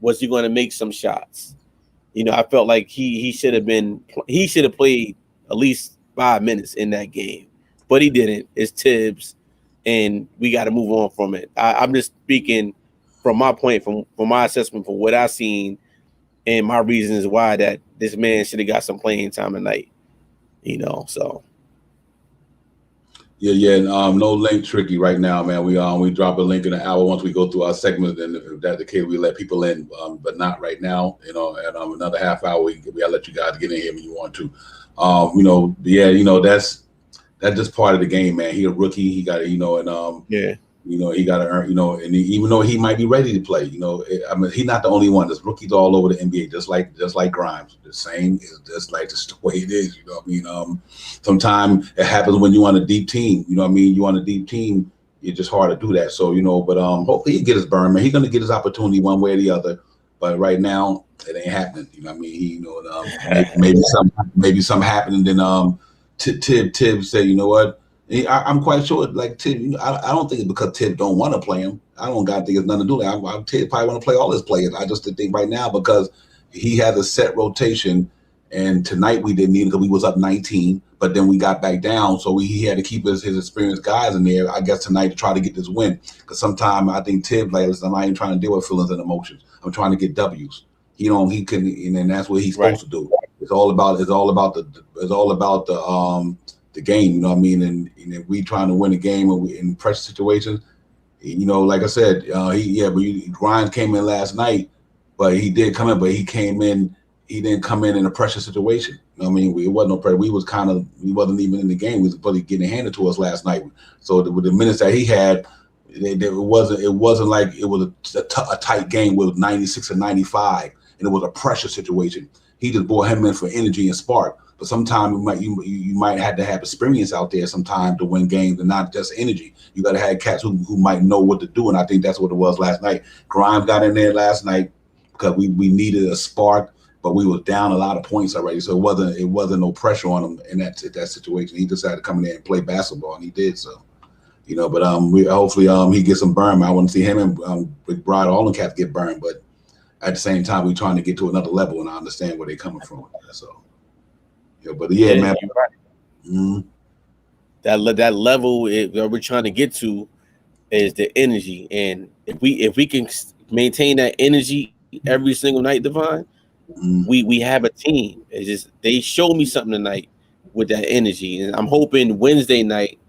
Was he going to make some shots? I felt like he should have played at least 5 minutes in that game. but he didn't. It's Tibbs, and we got to move on from it. I'm just speaking from my point, from my assessment, from what I've seen, and my reasons why that this man should have got some playing time tonight. So. Yeah. No link tricky right now, man. We drop a link in an hour once we go through our segment, and if that's the case, we let people in, but not right now. And another half hour, we gotta let you guys get in here when you want to. That's just part of the game, man. He a rookie. He got to, Yeah. He got to earn, and even though he might be ready to play, he's not the only one. There's rookies all over the NBA, just like Grimes. The same, just like just the way it is. You know what I mean? Sometimes it happens when you're on a deep team. You know what I mean? You on a deep team, it's just hard to do that. So but hopefully he get his burn, man. He's gonna get his opportunity one way or the other. But right now, it ain't happening. You know what I mean? Maybe something happened, and then Tibbs said, you know what? I'm quite sure, like Tibbs, I don't think it's because Tibbs don't want to play him. I don't think it's nothing to do with that. Tibbs probably want to play all his players. I just think right now because he has a set rotation, and tonight we didn't need it because we was up 19, but then we got back down, so he had to keep his experienced guys in there. I guess tonight to try to get this win, because sometimes I think Tibbs, like, listen, I'm not even trying to deal with feelings and emotions. I'm trying to get W's. He can, and that's what he's supposed to do. It's all about the game, you know what I mean? And if we trying to win a game in pressure situations, like I said, Grimes came in last night, but he did come in, but he didn't come in a pressure situation. You know what I mean? It wasn't no pressure. We wasn't even in the game. We was probably getting handed to us last night. So with the minutes that he had, it wasn't like it was a tight game with 96 and 95, and it was a pressure situation. He just brought him in for energy and spark. But sometimes you might have to have experience out there sometimes to win games, and not just energy. You got to have cats who might know what to do, and I think that's what it was last night. Grimes got in there last night because we needed a spark, but we was down a lot of points already, so it wasn't no pressure on him in that situation. He decided to come in there and play basketball, and he did so. But hopefully he gets some burn. I want to see him and Big Bride, all the cats get burned, but at the same time, we're trying to get to another level, and I understand where they're coming from. So. But yeah, man. You're right. Mm-hmm. That level that we're trying to get to is the energy, and if we can maintain that energy every single night, Devon, we have a team. It's just they showed me something tonight with that energy, and I'm hoping Wednesday night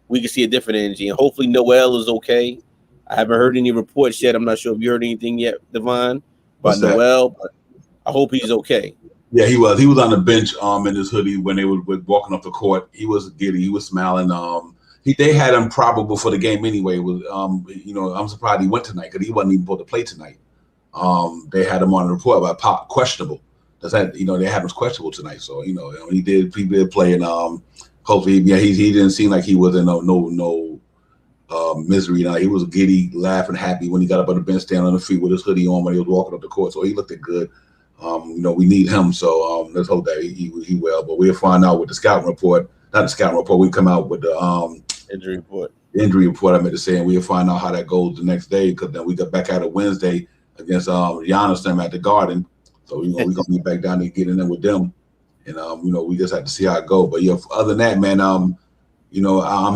we can see a different energy, and hopefully Noel is okay. I haven't heard any reports yet. I'm not sure if you heard anything yet, Devon, about Noel, but I hope he's okay. Yeah, he was. He was on the bench in his hoodie when they were walking up the court. He was giddy. He was smiling. They had him probable for the game anyway. I'm surprised he went tonight because he wasn't even supposed to play tonight. They had him on the report about questionable. They had him questionable tonight. So he did play, and hopefully, he didn't seem like he was in no misery. He was giddy, laughing, happy when he got up on the bench, standing on the feet with his hoodie on when he was walking up the court. So he looked good. We need him, so let's hope that he will. But we'll find out with the scouting report. Not the scouting report. We come out with the injury report. Injury report. I meant to say, and we'll find out how that goes the next day, because then we got back at it Wednesday against Giannis them at the Garden. So we're gonna be back down there getting in with them, and we just have to see how it goes. But other than that, man, I'm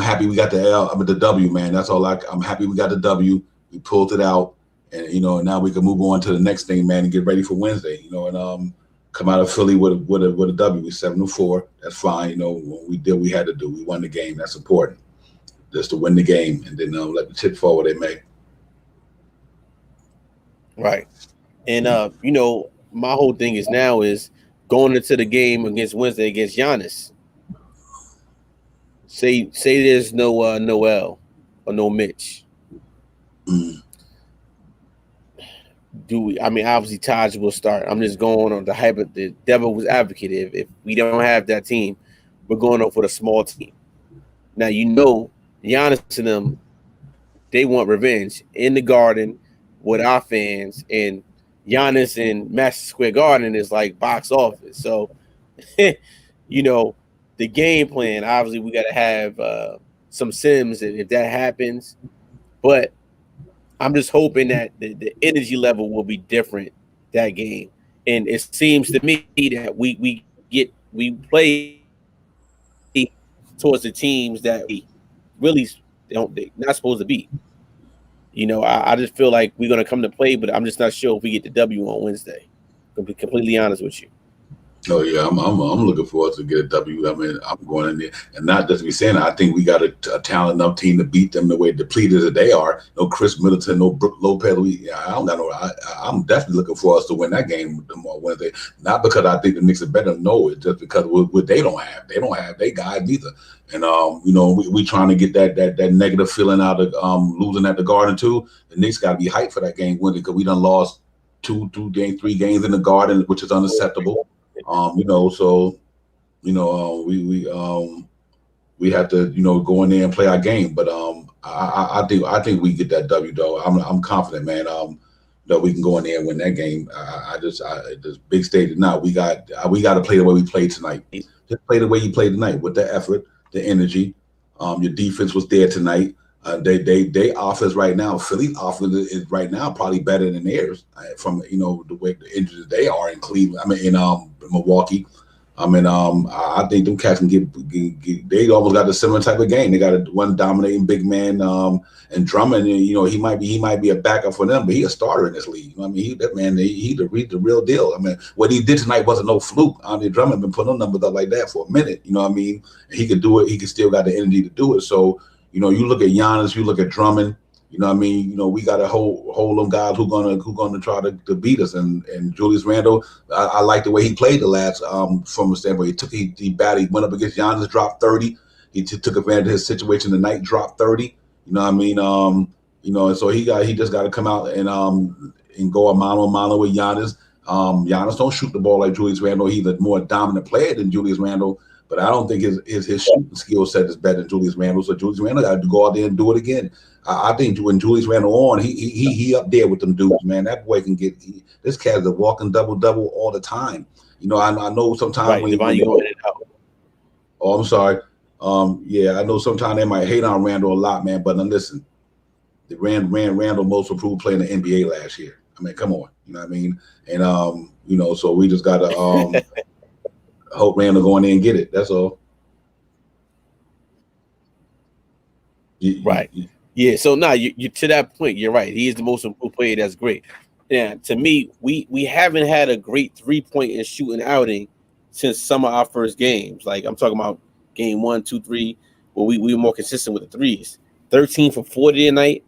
happy we got the W, man. That's all. I'm happy we got the W. We pulled it out. And now we can move on to the next thing, man, and get ready for Wednesday. And come out of Philly with a W, 7-4. That's fine. When we did, we had to do. We won the game. That's important, just to win the game, and then let the chip fall where they may. Right, and my whole thing is now is going into the game against Wednesday against Giannis. Say there's no Noel or no Mitch. Obviously Taj will start. I'm just going on the hype of the devil's advocate. If we don't have that team, we're going up with a small team. Now, Giannis and them, they want revenge in the Garden with our fans, and Giannis in Madison Square Garden is like box office. So, the game plan, obviously we got to have some sims if that happens, but I'm just hoping that the energy level will be different that game. And it seems to me that we play towards the teams that we really they're not supposed to beat. You know, I just feel like we're gonna come to play, but I'm just not sure if we get the W on Wednesday. To be completely honest with you. Oh yeah, I'm looking forward to get a W. I mean, I'm going in there, and not just be saying that. I think we got a talented enough team to beat them the way depleted as they are. No Chris Middleton, no Brook Lopez. I don't got no. I'm definitely looking for us to win that game tomorrow Wednesday. Not because I think the Knicks are better. No, it's just because what they don't have. They don't have their guys either. And you know, we trying to get that negative feeling out of losing at the Garden too. The Knicks got to be hyped for that game Wednesday because we done lost three games in the Garden, which is unacceptable. You know, so you know, we have to, you know, go in there and play our game. But I think we get that W though. I'm confident, man. That we can go in there and win that game. This big stage now. We got to play the way we played tonight. Just play the way you played tonight with the effort, the energy. Your defense was there tonight. They offense right now. Philly's offense is right now probably better than theirs from, you know, the way the injuries they are in Cleveland. I mean in Milwaukee. I mean I think them cats can get they almost got the similar type of game. They got one dominating big man and Drummond. And, you know, he might be a backup for them, but he's a starter in this league. You know what I mean, he's the real deal. I mean, what he did tonight wasn't no fluke. Andre Drummond been putting numbers up like that for a minute. You know what I mean? And he could do it. He could still got the energy to do it. So. You know, you look at Giannis, you look at Drummond. You know what I mean? You know, we got a whole them guys who gonna try to beat us. And Julius Randle, I like the way he played the last from a standpoint. He went up against Giannis, dropped 30. He took advantage of his situation tonight, dropped 30. You know what I mean? You know, and so he just got to come out and go a mano with Giannis. Giannis don't shoot the ball like Julius Randle. He's a more dominant player than Julius Randle. But I don't think his shooting skill set is better than Julius Randle. So Julius Randle got to go out there and do it again. I think when Julius Randle on, he up there with them dudes, man. That boy can get this cat is a walking double all the time. You know, I know sometimes right, when you go in and out. Oh, I'm sorry. Yeah, I know sometimes they might hate on Randle a lot, man. But then listen, the Randle most improved player in the NBA last year. I mean, come on, you know what I mean? And you know, so we just gotta hope Randle go in there and get it. That's all. Right. Yeah. So now you to that point, you're right. He is the most improved player. That's great. Yeah. To me, we haven't had a great 3-point and shooting outing since some of our first games. Like I'm talking about game 1, 2, 3, where we were more consistent with the threes. 13 for 40 tonight.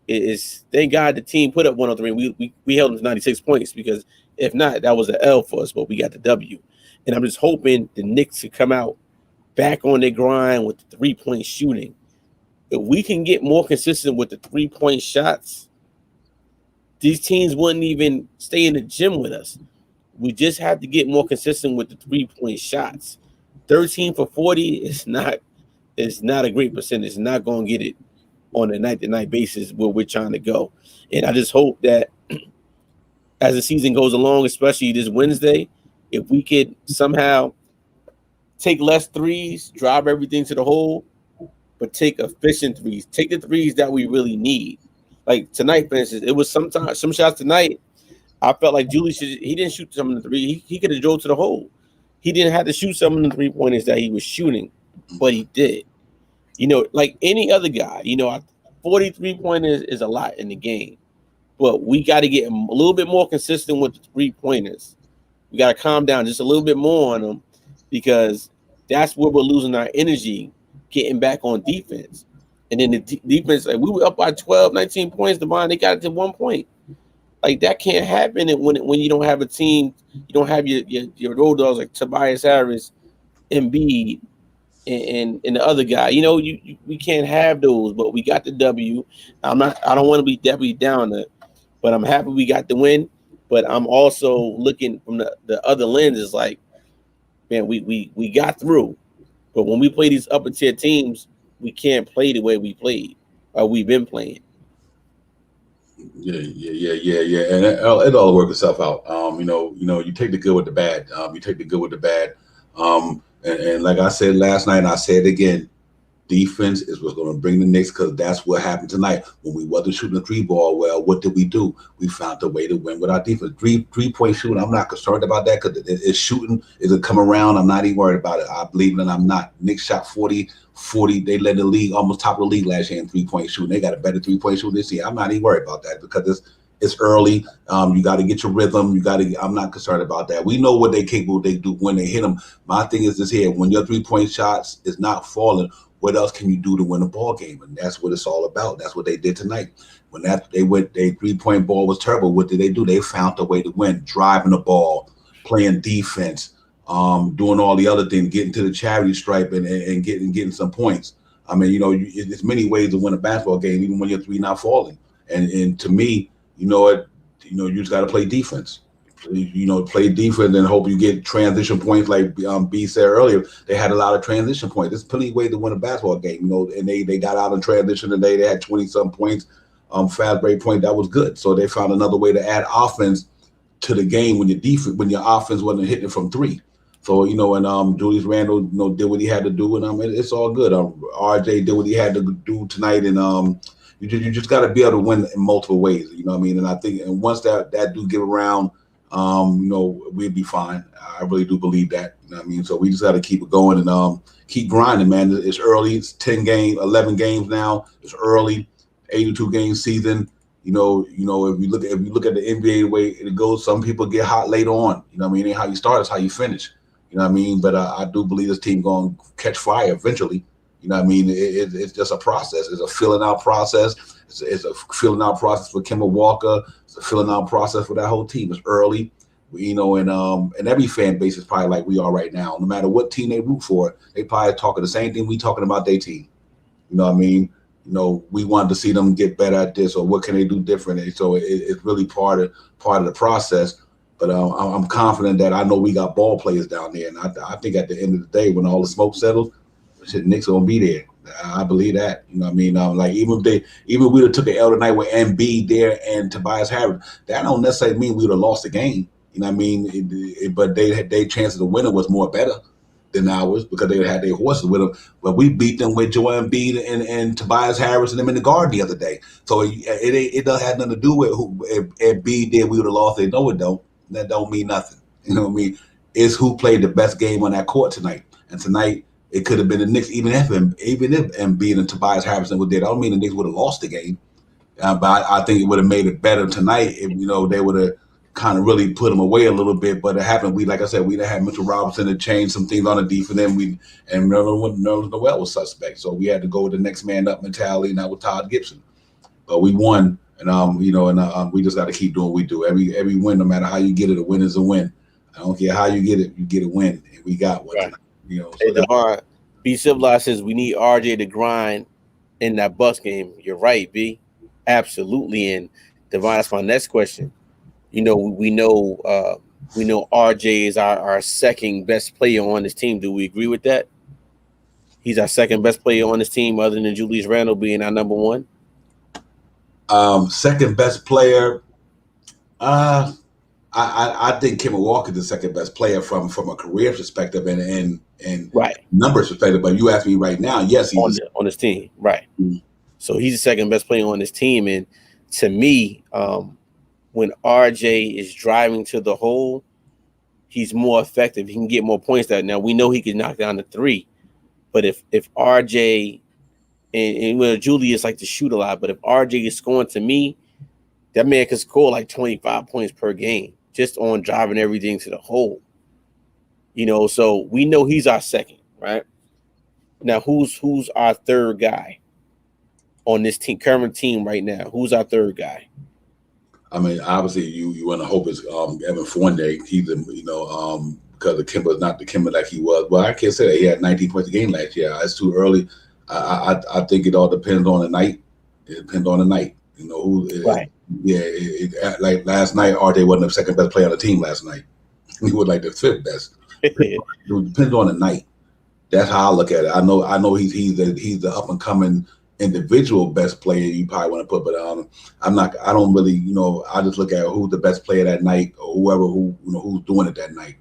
Is thank God the team put up 103. We held them to 96 points because if not, that was an L for us. But we got the W. And I'm just hoping the Knicks could come out back on their grind with the 3-point shooting. If we can get more consistent with the 3-point shots, these teams wouldn't even stay in the gym with us. We just have to get more consistent with the 3-point shots. 13 for 40 is not a great percentage. It's not going to get it on a night-to-night basis where we're trying to go. And I just hope that as the season goes along, especially this Wednesday, if we could somehow take less threes, drive everything to the hole, but take efficient threes, take the threes that we really need. Like tonight, for instance, it was some shots tonight. I felt like Julius, he didn't shoot some of the three. He could have drove to the hole. He didn't have to shoot some of the 3-pointers that he was shooting, but he did. You know, like any other guy, you know, 43 pointers is a lot in the game, but we got to get a little bit more consistent with the 3-pointers. We got to calm down just a little bit more on them because that's where we're losing our energy, getting back on defense. And then the defense, like we were up by 12, 19 points, Devon, they got it to 1 point. Like that can't happen when you don't have a team, you don't have your road dogs like Tobias Harris, Embiid, and the other guy. You know, we can't have those, but we got the W. I don't want to be definitely down there, but I'm happy we got the win. But I'm also looking from the other lenses, like, man, we got through. But when we play these upper tier teams, we can't play the way we played or we've been playing. Yeah. And it all works itself out. You know, you take the good with the bad. You take the good with the bad. And like I said last night, and I said it again, defense is what's going to bring the Knicks, because that's what happened tonight. When we wasn't shooting the 3-ball well, what did we do? We found a way to win with our defense. Three-point shooting, I'm not concerned about that, because it's shooting. Is it come around? I'm not even worried about it. I believe it, and I'm not. Knicks shot 40. They led the league, almost top of the league last year in 3-point shooting. They got a better 3-point shooting this year. I'm not even worried about that, because it's early. You got to get your rhythm. I'm not concerned about that. We know what they capable. They do when they hit them. My thing is this here: when your 3-point shots is not falling, what else can you do to win a ball game? And that's what it's all about. That's what they did tonight. When their 3-point ball was terrible, what did they do? They found a way to win, driving the ball, playing defense, doing all the other things, getting to the charity stripe and getting some points. I mean, there's many ways to win a basketball game, even when your 3 not falling. And to me, you just got to play defense. Play defense and hope you get transition points. Like B said earlier, they had a lot of transition points. There's plenty of ways to win a basketball game, and they got out in transition today. They had 20-some points, fast break point. That was good. So they found another way to add offense to the game when your offense wasn't hitting from 3. So, and Julius Randle, did what he had to do, and it's all good. RJ did what he had to do tonight, and you just got to be able to win in multiple ways. You know what I mean? And I think, and once that do get around, we'd be fine. I really do believe that. You know what I mean? So we just got to keep it going and keep grinding, man. It's early. It's 11 games now. It's early, 82 game season. If you look at the NBA the way it goes, some people get hot later on. You know what I mean? It ain't how you start, it's how you finish. You know what I mean? But I do believe this team going to catch fire eventually. You know what I mean? It's just a process. It's a filling out process. It's a filling out process for Kemba Walker. It's a filling out process for that whole team. It's early, and every fan base is probably like we are right now. No matter what team they root for, they probably talking the same thing we talking about their team. You know what I mean? We wanted to see them get better at this, or what can they do differently. So it's really part of the process. But I'm confident that I know we got ball players down there, and I think at the end of the day, when all the smoke settles, Knicks gonna be there. I believe that. You know what I mean? Like even if we took an L tonight with Embiid there and Tobias Harris, that don't necessarily mean we would have lost the game. You know what I mean? But their chances of winning was more better than ours, because they had their horses with them. But we beat them with Joel Embiid and Tobias Harris and them in the guard the other day. So it doesn't have nothing to do with who if Embiid did, we would have lost. They know it don't. That don't mean nothing. You know what I mean? It's who played the best game on that court tonight. And tonight it could have been the Knicks, even if Embiid and Tobias Harrison were there. I don't mean the Knicks would have lost the game, but I think it would have made it better tonight if they would have kind of really put them away a little bit. But it happened. Like I said, we done had Mitchell Robinson to change some things on the defense, and Nerlens Noel was suspect, so we had to go with the next man up mentality, and that was Todd Gibson. But we won, and we just got to keep doing what we do. Every win, no matter how you get it, a win is a win. I don't care how you get it, you get a win, and we got one. Right. Hey, Devon, B Civilized says we need RJ to grind in that Bucks game. You're right, B. Absolutely. And Devon, that's my next question. We know RJ is our second best player on this team. Do we agree with that? He's our second best player on this team, other than Julius Randle being our number one. Second best player. I think Kemba Walker is the second best player from a career perspective and right. numbers perspective. But you ask me right now, yes, he's on this team, right? Mm-hmm. So he's the second best player on this team, and to me, when RJ is driving to the hole, he's more effective. He can get more points. Now we know he can knock down the 3, but if RJ and Julius like to shoot a lot, but if RJ is scoring, to me, that man can score like 25 points per game just on driving everything to the hole. So we know he's our second, right? Now, who's our third guy on this team, current team right now? Who's our third guy? I mean, obviously, you want to hope it's Evan Fournier. He's because the Kemba is not the Kemba like he was. Well, I can't say that he had 19 points a game last year. It's too early. I think it all depends on the night. It depends on the night. Right. Like last night, RJ wasn't the second best player on the team last night. He was like the 5th best. It depends on the night. That's how I look at it. I know he's the up and coming individual best player you probably want to put, but I don't really, I just look at who's the best player that night, or whoever who's doing it that night.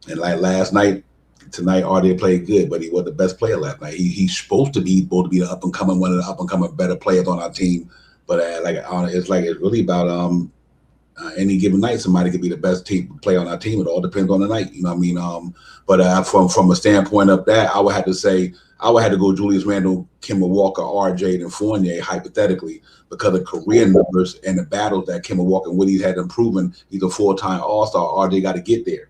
And like last night, Tonight, RJ played good, but he wasn't the best player last night. He's supposed to be the up and coming, one of the up and coming better players on our team. But it's really about any given night, somebody could be the best team player on our team. It all depends on the night. You know what I mean? But from a standpoint of that, I would have to go Julius Randle, Kemba Walker, RJ, and Fournier, hypothetically, because of career numbers and the battles that Kemba Walker and Woody's had improving. He's a full-time All-Star. RJ got to get there.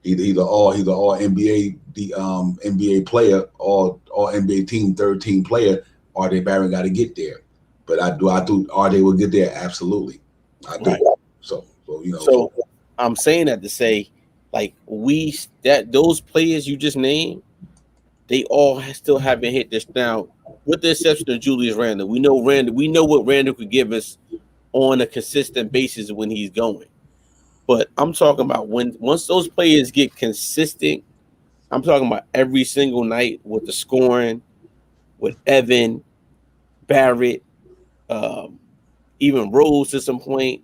He's an all NBA NBA player, all NBA team, third team player. RJ Barrett got to get there. But I do RJ will get there, absolutely. I do. Right. So I'm saying that to say, like, those players you just named, they all still haven't hit this. Now, with the exception of Julius Randle, we know what Randle could give us on a consistent basis when he's going. But I'm talking about once those players get consistent, I'm talking about every single night with the scoring, with Evan, Barrett, even Rose to some point.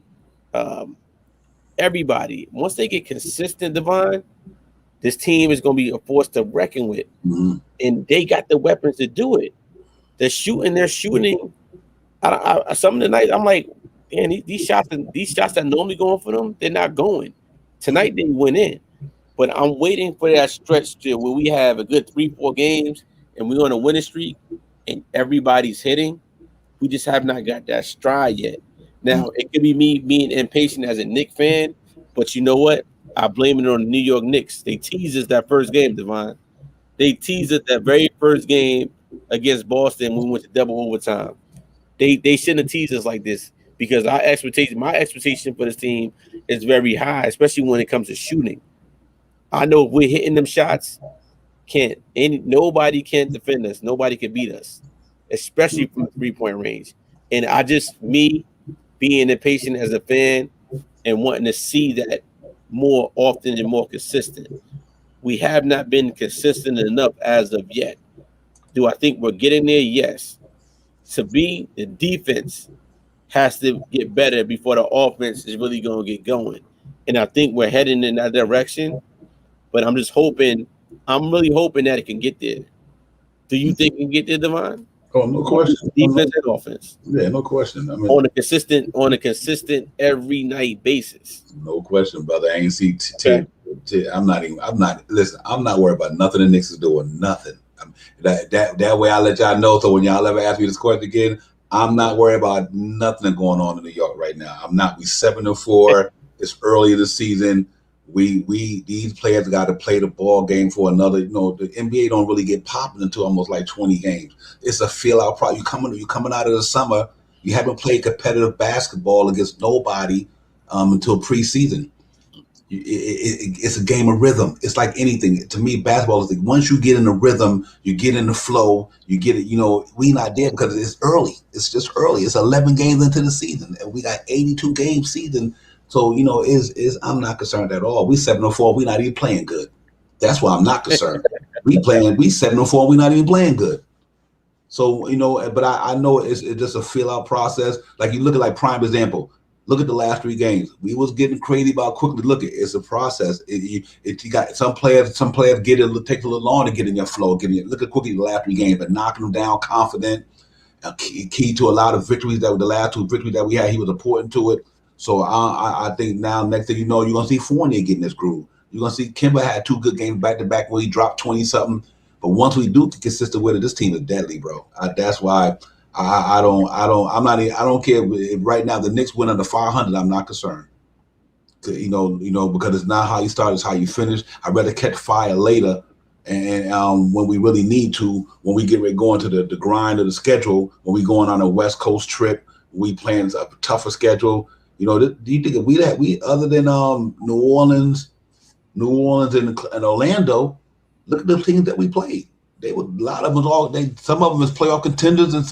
Everybody, once they get consistent, Devon, this team is going to be a force to reckon with. Mm-hmm. And they got the weapons to do it. They're shooting. Some of the nights, I'm like, man, these shots that normally going for them, they're not going. Tonight they went in. But I'm waiting for that stretch where we have a good 3-4 games and we're on a winning streak and everybody's hitting. We just have not got that stride yet. Now, it could be me being impatient as a Knicks fan, but you know what? I blame it on the New York Knicks. They teased us that first game, Devon. They teased us that very first game against Boston when we went to double overtime. They shouldn't have teased us like this because my expectation for this team is very high, especially when it comes to shooting. I know if we're hitting them shots, nobody can defend us. Nobody can beat us, especially from the 3-point range. And me being impatient as a fan and wanting to see that more often and more consistent. We have not been consistent enough as of yet. Do I think we're getting there? Yes. To be, the defense has to get better before the offense is really going to get going. And I think we're heading in that direction. But I'm really hoping that it can get there. Do you think it can get there, Devon? Oh, no question. Defense and offense. Yeah, no question. I mean, on a consistent every night basis. No question, brother. I ain't see. I'm not worried about nothing the Knicks is doing. Nothing. That way I let y'all know. So when y'all ever ask me this question again, I'm not worried about nothing going on in New York right now. I'm not. We 7-4. It's early in the season. These players got to play the ball game for another. The NBA don't really get popping until almost like 20 games. It's a feel out problem. You coming out of the summer. You haven't played competitive basketball against nobody until preseason. It's a game of rhythm. It's like anything. To me, basketball is like once you get in the rhythm, you get in the flow. You get it. We not there because it's early. It's just early. It's 11 games into the season, and we got 82 game season. So, I'm not concerned at all. We 7-4, we not even playing good. That's why I'm not concerned. We 7-4, we not even playing good. So, but I know it's just a feel out process. Like you look at prime example, look at the last 3 games. We was getting crazy about quickly. Look, it's a process. You got some players get it takes a little long to get in your flow. Look at quickly the last 3 games, but knocking them down confident. Key to a lot of victories the last 2 victories that we had, he was important to it. So I think now, next thing you know, you're going to see Fournier getting this groove. You're going to see Kemba had 2 good games back-to-back where he dropped 20-something. But once we do get consistent with it, this team is deadly, bro. That's why I don't care if right now the Knicks win under 500. I'm not concerned. Because it's not how you start, it's how you finish. I'd rather catch fire later. And when we really need to, when we get ready going to the grind of the schedule, when we going on a West Coast trip, we playing a tougher schedule. Do you think if we other than New Orleans and Orlando, look at the teams that we played. They were a lot of them. Some of them is playoff contenders, and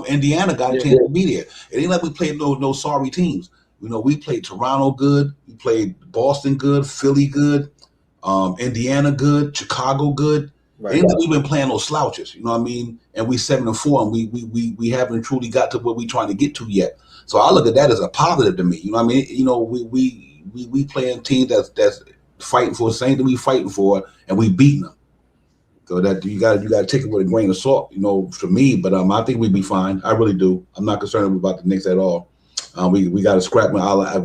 Indiana got a chance to be there. It ain't like we played no sorry teams. We played Toronto good, we played Boston good, Philly good, Indiana good, Chicago good. Right. It ain't like we've been playing those slouches. You know what I mean? And we 7-4, and we haven't truly got to where we trying to get to yet. So I look at that as a positive to me. You know what I mean? We playing teams that's fighting for, the same thing we fighting for, and we beating them. So that you got to take it with a grain of salt, for me. But I think we'd be fine. I really do. I'm not concerned about the Knicks at all. We got to scrap.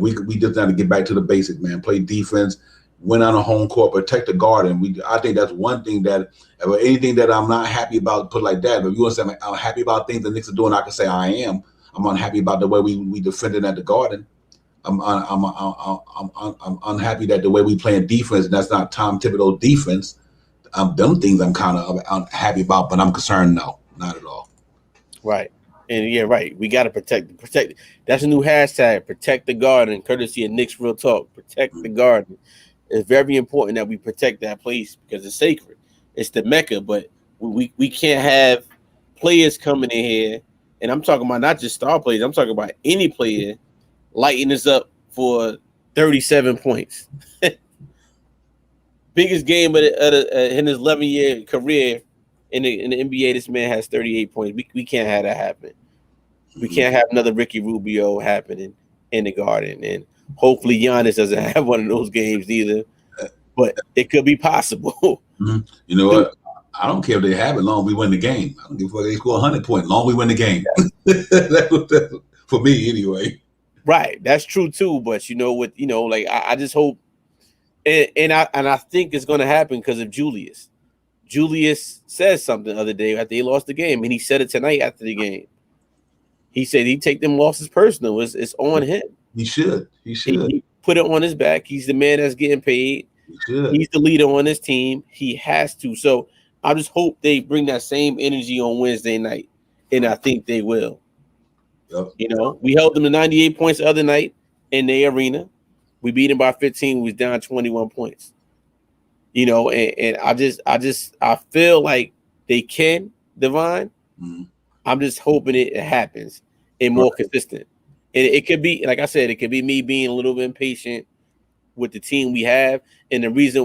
We just got to get back to the basics, man. Play defense, win on a home court, protect the garden. I think that's one thing that, anything that I'm not happy about, put like that. But if you want to say I'm happy about things the Knicks are doing, I can say I am. I'm unhappy about the way we defended at the Garden. I'm unhappy that the way we playing defense, and that's not Tom Thibodeau defense. Them things I'm kind of unhappy about, but I'm concerned. No, not at all. Right. And yeah, right. We got to protect. That's a new hashtag, protect the garden, courtesy of Knicks Real Talk. Protect the garden. It's very important that we protect that place because it's sacred. It's the Mecca, but we can't have players coming in here, and I'm talking about not just star players. I'm talking about any player lighting us up for 37 points. Biggest game in his 11-year career in the NBA, this man has 38 points. We can't have that happen. We can't have another Ricky Rubio happening in the Garden. And hopefully Giannis doesn't have one of those games either. But it could be possible. Mm-hmm. You know what? I don't care if they have it long we win the game. I don't give a fuck if they score 100 points. Long we win the game. That's for me anyway. Right. That's true too. But I just hope. And I think it's going to happen because of Julius. Julius said something the other day after he lost the game, and he said it tonight after the game. He said he'd take them losses personal. It's on him. He should. He put it on his back. He's the man that's getting paid. He's the leader on this team. He has to. So I just hope they bring that same energy on Wednesday night, and I think they will. Yep. We held them to 98 points the other night in the arena. We beat them by 15. We was down 21 points. And I feel like they can, Divine. Mm-hmm. I'm just hoping it happens and more consistent. And it could be, like I said, it could be me being a little bit impatient with the team we have. And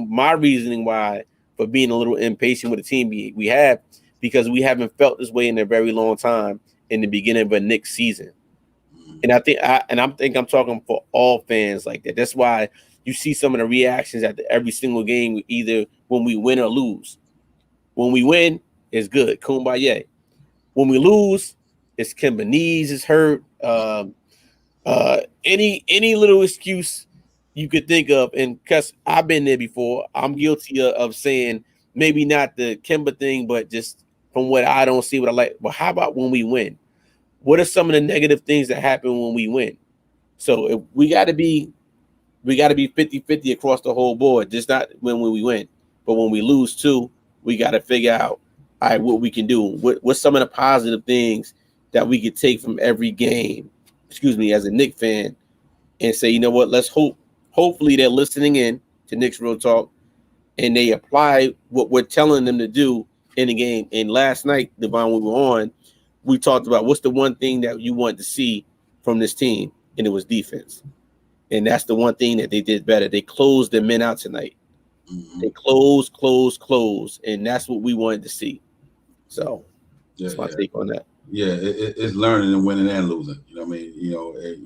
my reasoning why for being a little impatient with the team we have, because we haven't felt this way in a very long time in the beginning of a Knicks season. And I think I'm talking for all fans like that. That's why you see some of the reactions after every single game, either when we win or lose. When we win, it's good, kumbaya. When we lose, it's Kemba knees is hurt. Any little excuse you could think of, and because I've been there before, I'm guilty of saying maybe not the Kemba thing, but just from what I don't see what I like. But how about when we win? What are some of the negative things that happen when we win? So if we got to be 50-50 across the whole board, just not when we win, but when we lose too, we got to figure out, all right, what we can do. What's some of the positive things that we could take from every game, as a Knicks fan, and say, you know what, let's hopefully they're listening in to Knicks Real Talk and they apply what we're telling them to do in the game. And last night, Devon, we were on, we talked about what's the one thing that you want to see from this team, and it was defense. And that's the one thing that they did better. They closed the men out tonight. Mm-hmm. They closed, and that's what we wanted to see. So that's my take on that. Yeah, it's learning and winning and losing. You know what I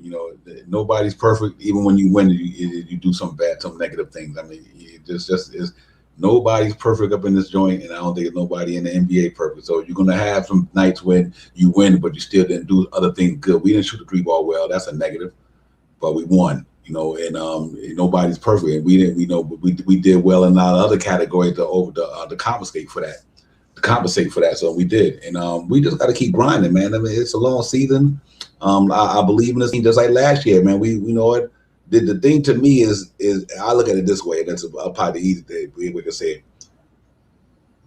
mean? Nobody's perfect. Even when you win, you do some bad, some negative things. I mean, it just is. Nobody's perfect up in this joint, and I don't think nobody in the NBA perfect. So you're gonna have some nights when you win, but you still didn't do other things good. We didn't shoot the three ball well. That's a negative, but we won. And nobody's perfect, and we didn't. We did well in our other categories to compensate for that. So we did, and we just got to keep grinding, man. I mean, it's a long season. I believe in this team just like last year, man. We know it. The thing to me is I look at it this way. That's probably the easy way we can say it.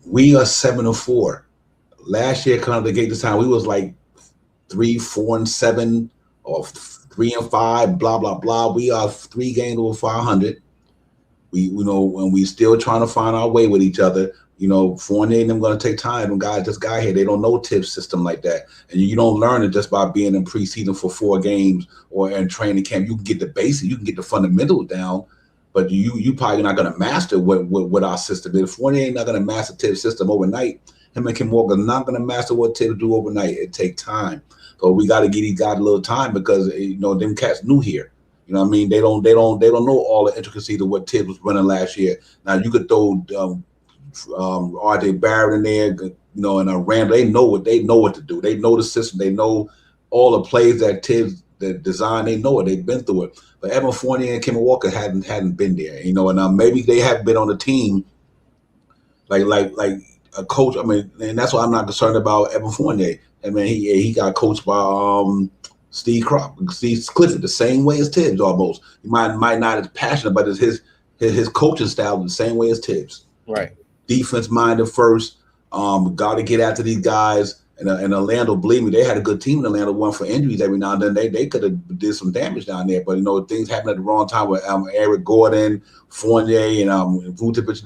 We are 7-4. Last year, coming up the gate this time, we was like 3-4-7 or 3-5. Blah blah blah. We are 3 games over 500. When we still trying to find our way with each other. Fournier and them going to take time. This guy here, they don't know tip system like that. And you don't learn it just by being in preseason for 4 games or in training camp. You can get the basics, you can get the fundamentals down, but you probably not going to master what our system is. Fournier ain't not going to master tip system overnight. Him and Kim Walker not going to master what tip do overnight. It take time. So we got to give these guys a little time because, them cats new here. You know what I mean? They don't know all the intricacies of what Tibbs was running last year. Now you could throw R.J. Barrett in there, and Randle. They know what to do. They know the system. They know all the plays that Tibbs the design. They know it. They've been through it. But Evan Fournier and Kemba Walker hadn't been there. And maybe they have been on the team like a coach. I mean, and that's why I'm not concerned about Evan Fournier. I mean, he got coached by Steve Clifford the same way as Tibbs almost. He might not as passionate, but it's his coaching style the same way as Tibbs. Right. Defense minded first. Got to get after these guys. And Orlando, believe me, they had a good team in Orlando. One for injuries every now and then. They could have did some damage down there, but things happened at the wrong time with Eric Gordon, Fournier, and Vucevic.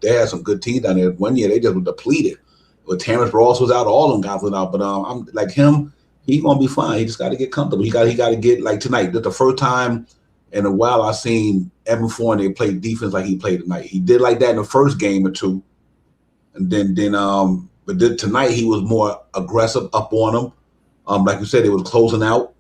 They had some good teams down there. One year they just were depleted. But Terrence Ross was out, all them guys was out. But I'm like him, he's gonna be fine. He just got to get comfortable. He got to get like tonight. That's the first time in a while I've seen Evan Fournier play defense like he played tonight. He did like that in the first game or two, and then but tonight he was more aggressive up on them. Like you said, it was closing out,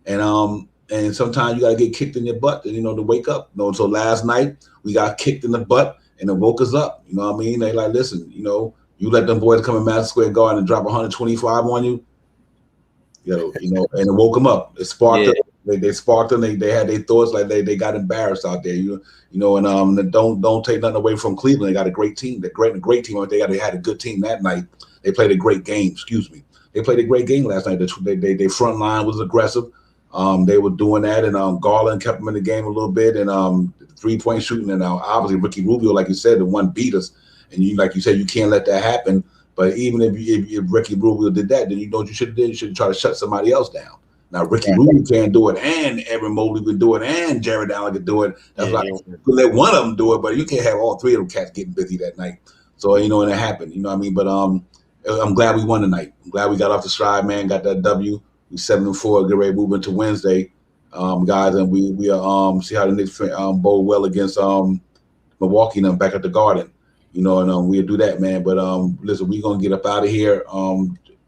and sometimes you got to get kicked in your butt, to wake up. So last night we got kicked in the butt, and it woke us up. You know what I mean? They like, listen, you let them boys come in Madison Square Garden and drop 125 on you, and it woke them up. It sparked them. They sparked them. They had their thoughts like they got embarrassed out there. And don't take nothing away from Cleveland. They got a great team. They're great team. They had a good team that night. They played a great game. Excuse me. They played a great game last night. Their front line was aggressive. They were doing that, and Garland kept them in the game a little bit, and 3-point shooting. And obviously Ricky Rubio, like you said, the one beat us. And like you said, you can't let that happen. But even if Ricky Rubio did that, then you know what you should have did. You should try to shut somebody else down. Now Ricky Rubio can't do it, and Evan Mobley could do it, and Jared Allen could do it. That's why you could let one of them do it, but you can't have all three of them cats getting busy that night. So and it happened. You know what I mean? But I'm glad we won tonight. I'm glad we got off the stride, man. Got that W. We 7-4. Get ready to move into Wednesday, guys, and we see how the Knicks bowl well against Milwaukee and them back at the Garden. And we'll do that, man. But listen, we're gonna get up out of here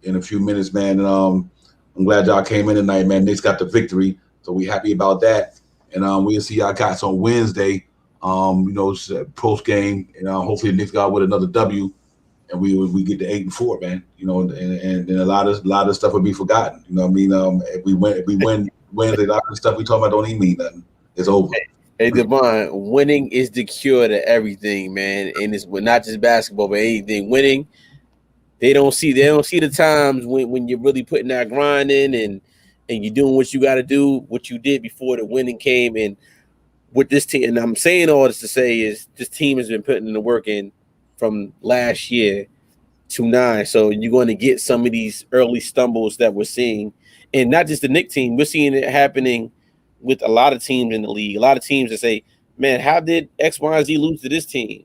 in a few minutes, man. And I'm glad y'all came in tonight, man. Knicks got the victory, so we happy about that. And we'll see y'all guys on Wednesday. Post game, and hopefully the Knicks got with another W, and we get to 8-4, man. And a lot of stuff will be forgotten. You know what I mean? If we win Wednesday, a lot of stuff we talking about don't even mean nothing. It's over. Hey, Devon, winning is the cure to everything, man. And it's not just basketball, but anything. Winning, they don't see the times when you're really putting that grind in and you're doing what you got to do, what you did before the winning came. And with this team, and I'm saying all this to say is this team has been putting the work in from last year to 9. So you're going to get some of these early stumbles that we're seeing. And not just the Knicks team, we're seeing it happening with a lot of teams in the league. A lot of teams that say, man, how did X, Y, and Z lose to this team?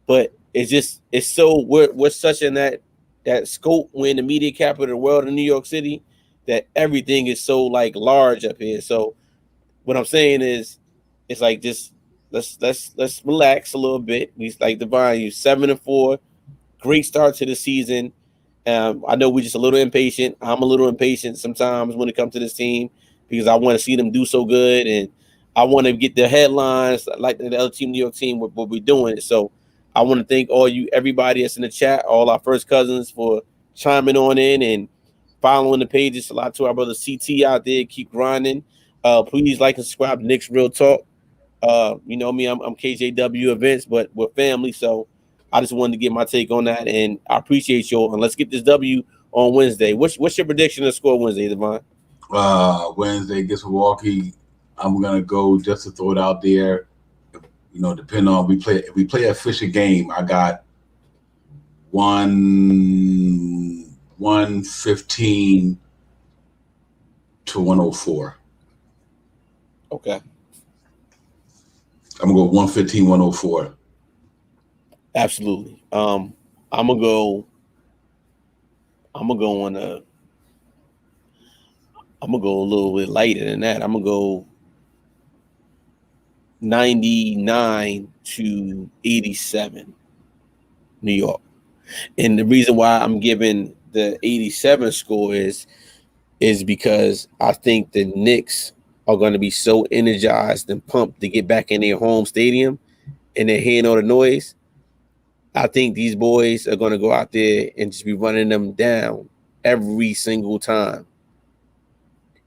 But it's so we're such in that scope, we're in the media capital of the world in New York City, that everything is so like large up here. So what I'm saying is it's like just let's relax a little bit. We like Devon, you 7-4, great start to the season. I know we're just a little impatient. I'm a little impatient sometimes when it comes to this team because I want to see them do so good and I want to get the headlines like the other team, New York team, what we're doing. So I want to thank everybody that's in the chat, all our first cousins for chiming on in and following the pages. A lot to our brother CT out there. Keep grinding. Please like and subscribe to Knicks Real Talk. You know me, I'm KJW Events, but we're family. So I just wanted to get my take on that, and I appreciate y'all. And let's get this W on Wednesday. What's your prediction of score Wednesday, Devon? Wednesday against Milwaukee. I'm gonna go just to throw it out there. Depending on if we play a efficient game, I got 115 to 104. Okay. I'm gonna go 115, 104. Absolutely. I'm gonna go a little bit lighter than that. I'm gonna go 99 to 87, New York. And the reason why I'm giving the 87 score is because I think the Knicks are going to be so energized and pumped to get back in their home stadium and they're hearing all the noise. I think these boys are going to go out there and just be running them down every single time.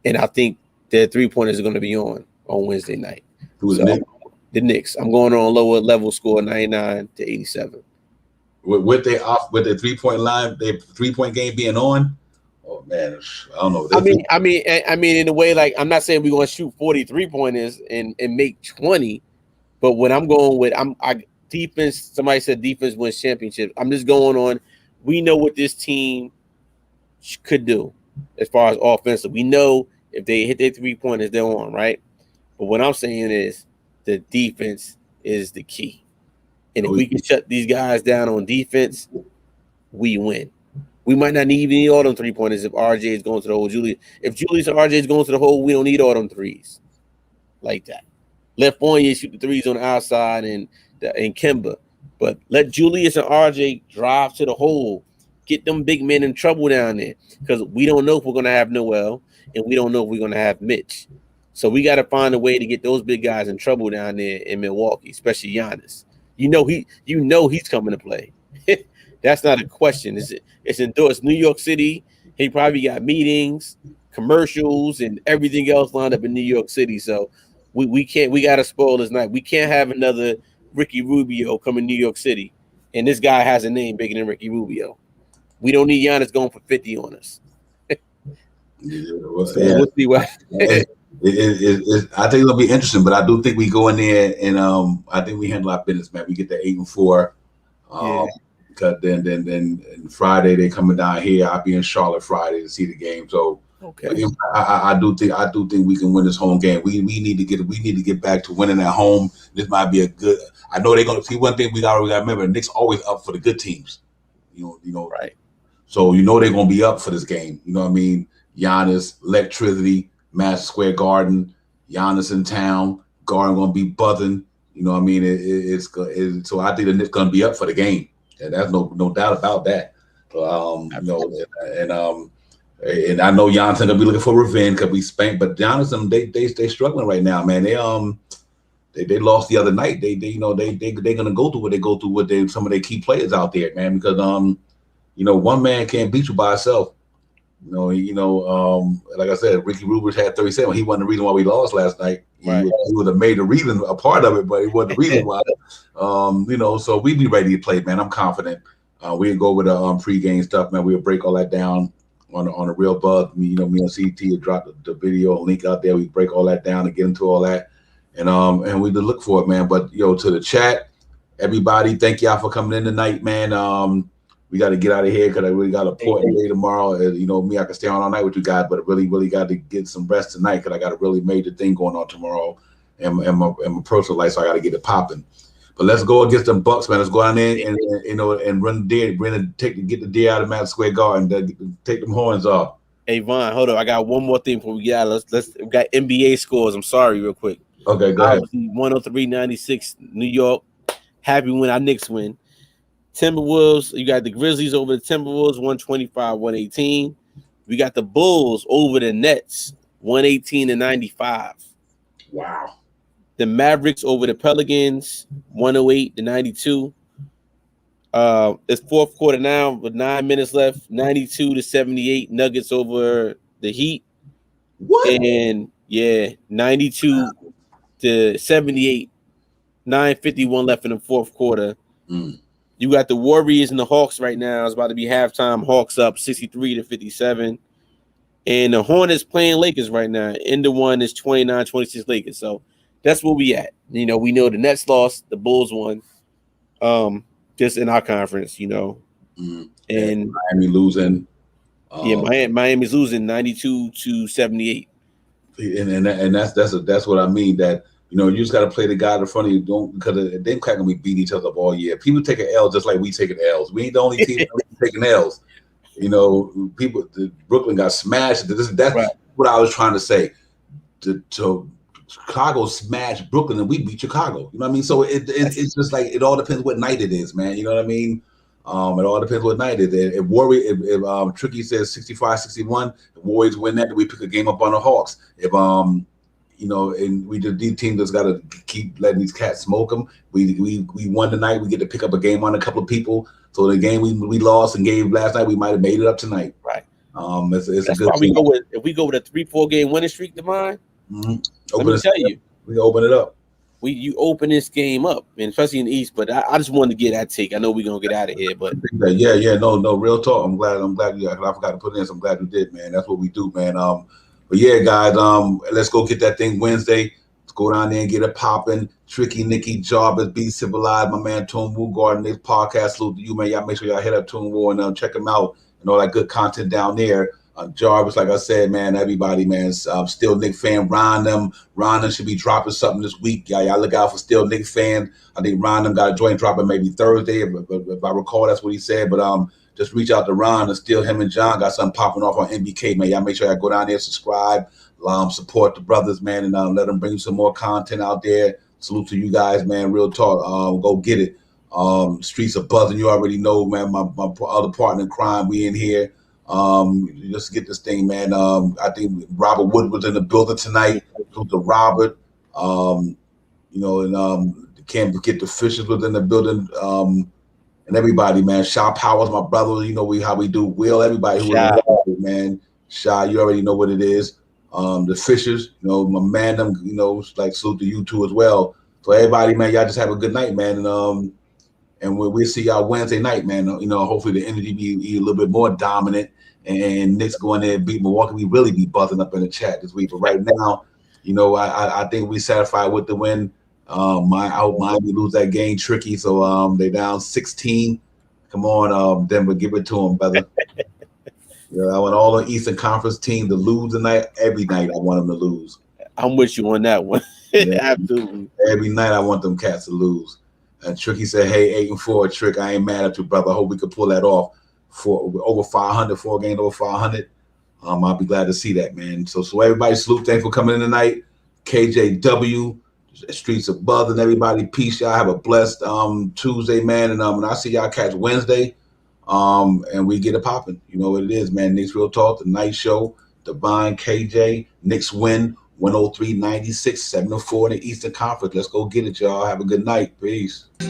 And I think their 3-pointers are going to be on Wednesday night. Who is So Nick? the Knicks. I'm going on a lower level score, 99-87. With their 3-point line, their 3-point game being on. Oh man, I don't know. I mean, in a way, like I'm not saying we're going to shoot 43 pointers and make 20, but what I'm going with, defense. Somebody said defense wins championships. I'm just going on. We know what this team could do as far as offensive. We know if they hit their 3-pointers, they're on, right? But what I'm saying is the defense is the key. And if we can shut these guys down on defense, we win. We might not even need all them 3-pointers if RJ is going to the hole. If Julius and RJ is going to the hole, we don't need all them threes like that. Let Fournier shoot the threes on the outside and Kemba. But let Julius and RJ drive to the hole. Get them big men in trouble down there because we don't know if we're going to have Noel and we don't know if we're going to have Mitch. So we got to find a way to get those big guys in trouble down there in Milwaukee, especially Giannis. You know he's coming to play. That's not a question. It's endorsed New York City. He probably got meetings, commercials, and everything else lined up in New York City. So we got to spoil this night. We can't have another Ricky Rubio come in New York City, and this guy has a name bigger than Ricky Rubio. We don't need Giannis going for 50 on us. We'll see what. I think it'll be interesting, but I do think we go in there and I think we handle our business, man. We get the 8-4. Because then Friday they coming down here. I'll be in Charlotte Friday to see the game. So okay, I do think we can win this home game. We need to get back to winning at home. This might be a good. I know they're gonna see one thing we gotta remember. Knicks always up for the good teams. You know, right. So they're gonna be up for this game. You know what I mean? Giannis, electricity, Madison Square Garden, Giannis in town, Garden gonna be buzzing. You know what I mean? So I think the Knicks gonna be up for the game. And there's no doubt about that. And I know Giannis gonna be looking for revenge because we spanked, but Giannis they struggling right now, man. They lost the other night. They're gonna go through what they go through with some of their key players out there, man. Because one man can't beat you by himself. Like I said, Ricky Rubio had 37. He wasn't the reason why we lost last night. Right. He would have made the reason a part of it, but it wasn't the reason why. So we be ready to play, man. I'm confident. We can go over the pregame stuff, man. We'll break all that down on a real buzz. Me and CT will drop the video link out there. We break all that down and get into all that, and we just look for it, man. But to the chat, everybody, thank y'all for coming in tonight, man. We got to get out of here because I really got a important day tomorrow. I can stay on all night with you guys, but I really, really got to get some rest tonight because I got a really major thing going on tomorrow and my personal life, so I got to get it popping. But let's go against them Bucks, man. Let's go down there and run the deer, get the deer out of Madison Square Garden, take them horns off. Hey, Vaughn, hold on. I got one more thing before we get out. We got NBA scores. I'm sorry, real quick. Okay, go ahead. 103-96, New York. Happy when our Knicks win. Timberwolves, you got the Grizzlies over the Timberwolves, 125-118. We got the Bulls over the Nets, 118-95. Wow. The Mavericks over the Pelicans, 108-92. It's fourth quarter now with 9 minutes left, 92-78. Nuggets over the Heat. What? And 92-78. 9:51 left in the fourth quarter. You got the Warriors and the Hawks right now. It's about to be halftime. Hawks up 63-57. And the Hornets playing Lakers right now. End of one is 29-26 Lakers. So that's where we at. We know the Nets lost, the Bulls won. Just in our conference, And Miami losing. Miami's losing 92-78. And that's what I mean. That you just got to play the guy in front of you. Because they're not gonna be beat each other up all year. People take an L just like we taking L's. We ain't the only team taking L's. Brooklyn got smashed. That's right. What I was trying to say. To Chicago smashed Brooklyn and we beat Chicago. You know what I mean? So it's just like it all depends what night it is, man. You know what I mean? It all depends what night it is. If Tricky says 65-61, the Warriors win that, then we pick a game up on the Hawks. If and these teams just got to keep letting these cats smoke them. We won tonight. We get to pick up a game on a couple of people. So the game we lost and gave last night, we might have made it up tonight. Right. It's That's a good why thing. if we go with a 3-4 game winning streak, Devon, let me tell you, we open it up. You open this game up, and especially in the East. But I just wanted to get that take. I know we're gonna get out of here, but no, real talk. I'm glad you. I forgot to put it in. So I'm glad you did, man. That's what we do, man. But yeah, guys, let's go get that thing Wednesday. Let's go down there and get it popping. Tricky, Nicky, Jarvis, Be Civilized, my man Tune Woo Garden, this podcast. Salute to you, man. Y'all make sure y'all hit up Tune Woo and check him out and all that good content down there. Jarvis, like I said, man, everybody, man, Still Nick fan, Ron should be dropping something this week. Y'all look out for Still Nick fan. I think Ron got a joint dropping maybe Thursday, if I recall, that's what he said. But just reach out to Ron and Still him and John got something popping off on NBK, man. Y'all make sure y'all go down there, subscribe, support the brothers, man, and let them bring some more content out there. Salute to you guys, man. Real talk. Go get it. Streets are buzzing. You already know, man. My other partner in crime, we in here. Just get this thing, man. I think Robert Wood was in the building tonight. To Robert, and can't forget the Fishers was in the building, and everybody, man. Shaw Powers, my brother. You know how we do. Will, everybody who was involved, man. Shaw, you already know what it is. The Fishers, my man, them, like salute to you too as well. So everybody, man, y'all just have a good night, man, and we'll see y'all Wednesday night, man. Hopefully the energy be a little bit more dominant, and Knicks go in there and beat Milwaukee. We really be buzzing up in the chat this week. But right now, I think we satisfied with the win. I hope Miami lose that game tricky. So they down 16. Come on, Denver, give it to them, brother. I want all the Eastern Conference team to lose tonight. Every night I want them to lose. I'm with you on that one. Yeah. Absolutely. Every night I want them cats to lose. And Tricky said, hey, 8-4, Trick, I ain't mad at you, brother. I hope we could pull that off for over 500, 4 games over 500. I'll be glad to see that, man. So everybody, salute. Thanks for coming in tonight. KJW, Streets of Buzz, and everybody, peace. Y'all have a blessed Tuesday, man. And I'll see y'all catch Wednesday. And we get it popping. You know what it is, man. Knicks Real Talk, the night show, Divine, KJ, Knicks win 103-96, 7-4 in the Eastern Conference. Let's go get it, y'all. Have a good night. Peace. It's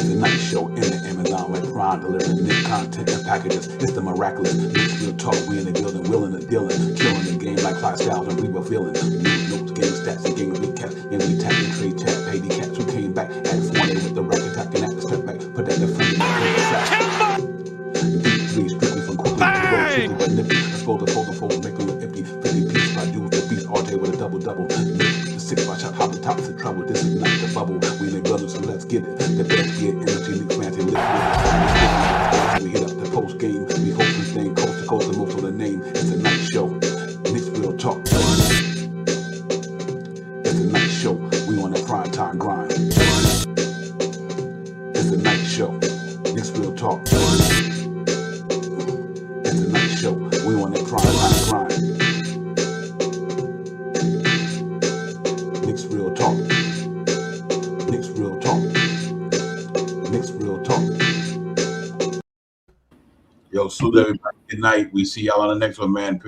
the night show in the Amazon with Prime, delivering new content and packages. It's the miraculous Knicks Real Talk. We in the building, willing and dealing, killing the game like Clyde Styles and we were feeling. News, notes, game stats, and game recaps. And we tap and trade chat, pay the cats who came back at 4 with the rack attack and at the step back. Put that defender in the trap. Deep three, strictly from quickly to the road, tricky but nippy. Expose the fold, make them empty. 50 piece by dude, the beast RJ with a double. The 6-by shot, hop the top of trouble. This is not the bubble. We in the building, so let's get it. The best get energy, Knicks fancy, lift it. We hit up the post game. We host this thing coast to coast and most of the name. It's a night show. Knicks Real Talk. It's a night show. We on the prime time grind. It's a night show. Knicks Real Talk. It's a night show. We on the prime time grind. Knicks Real Talk. Knicks Real Talk. Knicks Real Talk. Yo, salute everybody. Good night. We see y'all on the next one, man.